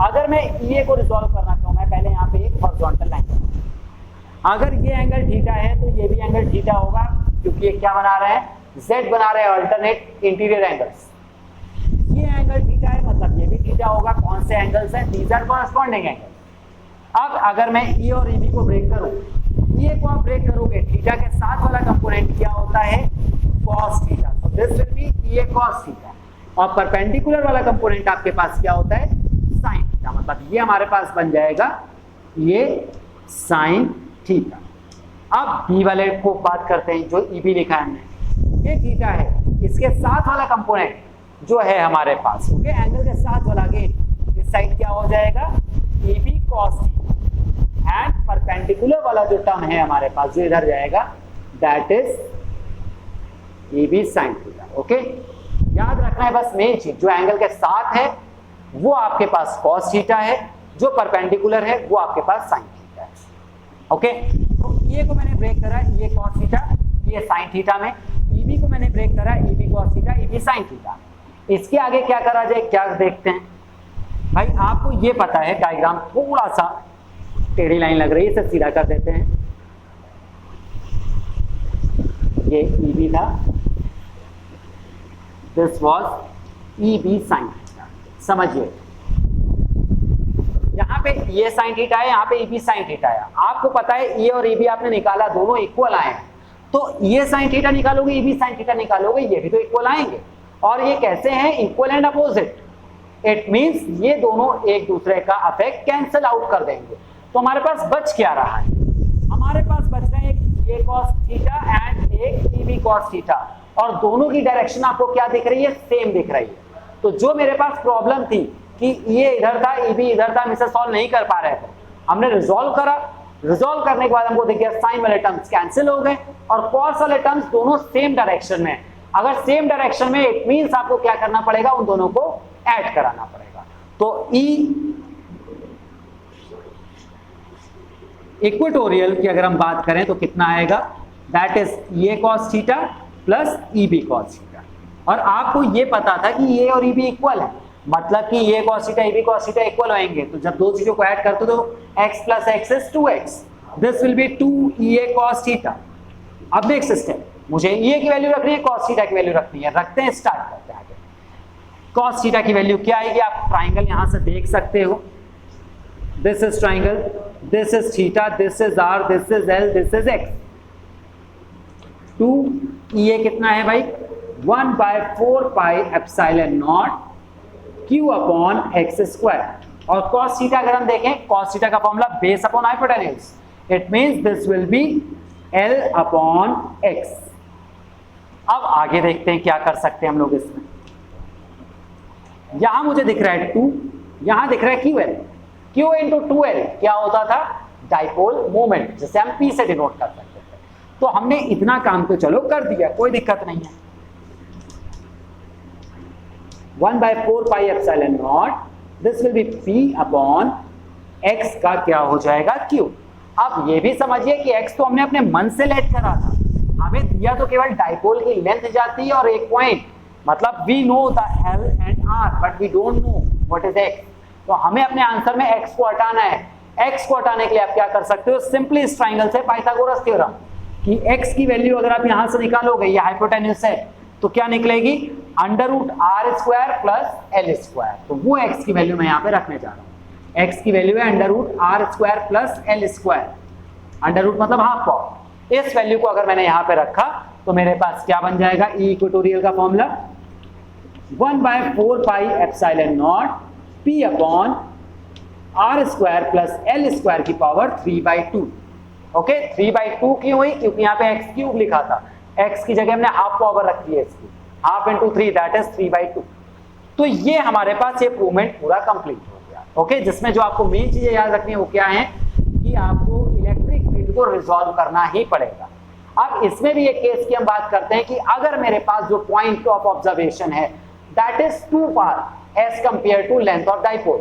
अगर मैं ये को रिजॉल्व करना चाहूँ, मैं पहले यहाँ पे एक हॉरिजॉन्टल लाइन बनाऊँ। अगर ये एंगल थीटा है तो ये भी एंगल थीटा होगा, क्योंकि ये क्या बना रहा है, Z बना रहे हैं अल्टरनेट इंटीरियर एंगल्स। ये एंगल थीटा है, मतलब ये भी थीटा होगा। कौन से एंगल्स हैं? These are corresponding angle. अब अगर मैं E और EB को ब्रेक करूं, E को आप ब्रेक करोगे, थीटा के साथ वाला कंपोनेंट क्या होता है? cos theta. तो this will be E cos theta. और परपेंडिकुलर वाला कंपोनेंट आपके पास क्या होता है? sin theta. मतलब ये हमारे पास बन जाएगा ये sin थीटा। अब B वाले को बात करते हैं, जो EB लिखा है हमने, ये थीटा है, इसके साथ वाला कंपोनेंट जो है हमारे पास, ओके, एंगल के साथ वाला, अगेन इस साइड क्या हो जाएगा? EB cos theta. And perpendicular वाला जो टर्म है हमारे पास जो इधर जाएगा, that is EB sin theta. Okay, याद रखना है बस मेन चीज, जो एंगल के साथ है वो आपके पास cos थीटा है, जो परपेंडिकुलर है वो आपके पास sin थीटा है। ओके, तो ये को मैंने ब्रेक करा, ये cos थीटा, ये sin थीटा में। EB को मैंने ब्रेक करा, EB cos theta, EB sin theta. इसके आगे क्या करा जाए, क्या देखते हैं भाई। आपको ये पता है, डायग्राम थोड़ा सा टेढ़ी लाइन लग रही है, इसे सीधा कर देते हैं। ये EB था, this was EB sin theta. समझिए, यहाँ पे ये sin थीटा है, यहाँ पे EB sin थीटा है। आपको पता है E और EB आपने निकाला, दोनों इक्वल आए हैं, तो ये sin थीटा निकालोगे, EB sin थीटा निकालोगे, ये भी तो इक्वल आएंगे। और ये कैसे हैं? Equal and opposite. It means ये दोनों एक दूसरे का अफेक्ट कैंसिल आउट कर देंगे। तो हमारे पास बच क्या रहा है? हमारे पास बच रहा है एक A cos थीटा एंड एक EB cos थीटा, और दोनों की डायरेक्शन आपको क्या दिख रही है? सेम दिख रही है। तो जो मेरे पास प्रॉब्लम थी कि ये इधर था, EB इधर था, हम इसे सॉल्व नहीं कर पा रहे थे, हमने रिजॉल्व करा। रिजॉल्व करने के बाद हमको दिख गया साइन वाले टर्म्स कैंसिल हो गए और कॉस वाले टर्म्स दोनों सेम डायरेक्शन में। अगर सेम डायरेक्शन में, इट मींस आपको क्या करना पड़ेगा? उन दोनों को ऐड कराना पड़ेगा। तो E इक्वेटोरियल की अगर हम बात करें तो कितना आएगा? That is A cos theta plus EB cos theta. और आपको ये पता था कि A और EB इक्वल है, मतलब कि A cos theta EB cos theta equal होंगे। तो जब दो चीजों को ऐड करते हो तो x plus x is 2x, this will B 2A cos theta. अब नेक्स्ट स्टेप, मुझे E की वैल्यू रखनी है, cos थीटा की वैल्यू रखनी है। रखते हैं, स्टार्ट करते हैं आगे। cos थीटा की वैल्यू क्या आएगी? आप ट्राइंगल यहां से देख सकते हो, this is triangle, this is theta, this is r, this is l, this is x। 2 EA कितना है भाई? 1/4 pi epsilon naught Q upon x square. और cos थीटा अगर हम देखें, cos थीटा का formula base upon hypotenuse, it means this will B L upon x। अब आगे देखते हैं क्या कर सकते हैं हम लोग इसमें। यहां मुझे दिख रहा है 2, यहां दिख रहा है QL। Q इंटू 2L क्या होता था? डाइपोल मोमेंट, जिसे हम P से डिनोट कर सकते थे। तो हमने इतना काम तो चलो कर दिया, कोई दिक्कत नहीं है। 1/4 pi epsilon not, this will B P upon x का क्या हो जाएगा? Q। अब ये भी समझिए कि x तो हमने अपने मन से लेट करा था, हमें दिया तो केवल डाइपोल की लेंथ जाती है और एक पॉइंट, मतलब we know the L and R but we don't know what is x। तो हमें अपने आंसर में x को हटाना है। x को हटाने के लिए आप क्या कर सकते हो? सिंपली इस ट्राइंगल से पाइथागोरस थ्योरम कि x की वैल्यू अगर आप यहां से निकालोगे, ये हाइपोटेन्यूज है, तो क्या निकलेगी? √r² plus l square. तो वो x की वैल्यू मैं यहाँ पे रखने जा रहा हूँ। x की वैल्यू है √r² plus l square, under root मतलब हाफ पावर। इस वैल्यू को अगर मैंने यहाँ पे रखा तो मेरे पास क्या बन जाएगा? E इक्वेटोरियल का formula 1/4 pi epsilon not P upon r² plus l square की पावर 3/2। ओके, 3/2 क्यों हुई? क्योंकि यहाँ पे x³ लिखा था, x की जगह हमने हाफ पावर रखी है इसकी, हाफ इंटू 3 दैट इज 3/2। तो ये हमारे पास ये प्रूवमेंट पूरा कंप्लीट हो गया। ओके, जिसमें जो आपको मेन चीजें याद रखनी है वो क्या है कि आपको इलेक्ट्रिक फील्ड को रिजॉल्व करना ही पड़ेगा। अब इसमें भी एक केस की हम बात करते हैं कि अगर मेरे पास जो पॉइंट ऑफ ऑब्जर्वेशन है that is too far as compare to length of dipole,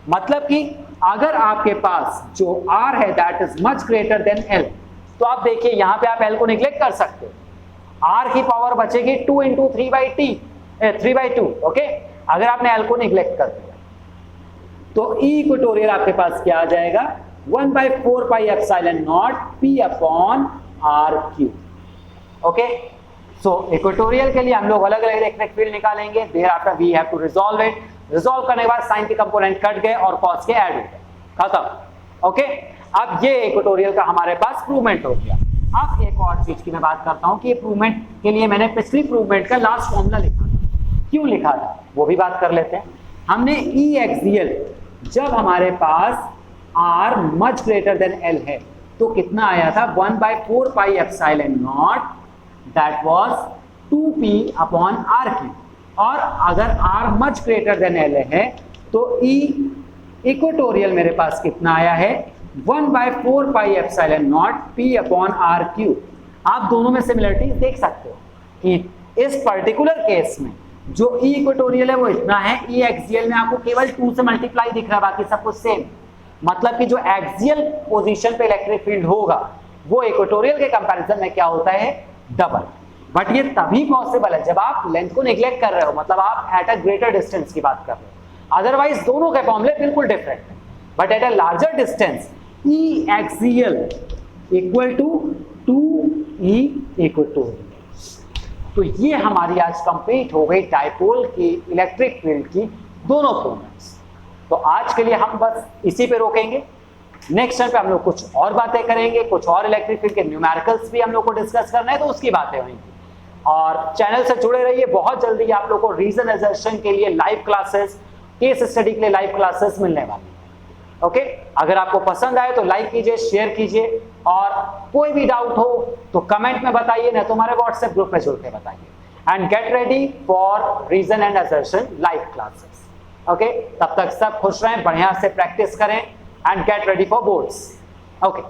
मतलब कि अगर आपके पास जो r है that is much greater than l, तो आप देखिए यहाँ पे आप l को निग्लेक्ट कर सकते हो, r की पावर बचेगी 2 इंटू 3/2। ओके, अगर आपने l को निग्लेक्ट कर दिया तो E इक्वेटोरियल आपके पास क्या आ जाएगा? 1/4 pi epsilon not P upon r cube. Okay, so equatorial के लिए हम लोग अलग अलग इलेक्ट्रिक फील्ड निकालेंगे, thereafter we have to resolve it. Resolve करने के बाद साइन के कंपोनेंट कट गए और कॉस के ऐड हो गए, खत्म। ओके, अब ये इक्वेटोरियल का हमारे पास प्रूवमेंट हो गया। अब एक और चीज की मैं बात करता हूं कि ये प्रूवमेंट के लिए मैंने पिछली प्रूवमेंट का लास्ट फॉर्मूला लिखा था, क्यों लिखा था वो भी बात कर लेते हैं। हमने ई एक्सियल जब हमारे पास R much greater than L है तो कितना आया था, 1/4 pi epsilon naught, that was 2p upon R Q. और अगर R much greater than L है तो ई इक्वेटोरियल मेरे पास कितना आया है, 1/4 pi epsilon not p upon R cube. आप दोनों में सिमिलरिटी देख सकते हो कि इस पर्टिकुलर केस में जो ई इक्वेटोरियल है वो इतना है, ई एक्सियल में आपको केवल 2 से मल्टीप्लाई दिख रहा है, बाकी सब कुछ सेम। मतलब कि जो एक्सियल पोजीशन पे इलेक्ट्रिक फील्ड होगा वो इक्वेटोरियल के कंपैरिजन में क्या होता है, डबल। बट ये तभी पॉसिबल है जब आप लेंथ को नेग्लेक्ट कर रहे हो, मतलब आप एट अ ग्रेटर डिस्टेंस की बात कर रहे हो। अदरवाइज दोनों के फॉर्मूले बिल्कुल डिफरेंट है। But at a larger distance E axial equal to 2e equatorial. तो ये हमारी आज कंप्लीट हो गई डाइपोल की इलेक्ट्रिक फील्ड की दोनों फॉर्मूलेस। तो आज के लिए हम बस इसी पे रोकेंगे। नेक्स्ट टाइम पे हम लोग कुछ और बातें करेंगे, कुछ और इलेक्ट्रिक फील्ड के न्यूमेरिकल्स भी हम लोग को डिस्कस करना है, तो उसकी बातें होंगी। और चैनल से जुड़े रहिए, बहुत जल्दी आप लोग को रीजन असर्शन के लिए लाइव क्लासेस, केस स्टडी के लिए लाइव क्लासेस मिलने वाली है। ओके, अगर आपको पसंद आए तो लाइक कीजिए, शेयर कीजिए, और कोई भी डाउट हो तो कमेंट में बताइए, ना तो हमारे व्हाट्सएप ग्रुप में जुड़ के बताइए। And get ready for reason and assertion live classes. Okay, तब तक सब खुश रहें, बढ़िया से प्रैक्टिस करें and get ready for boards. Okay.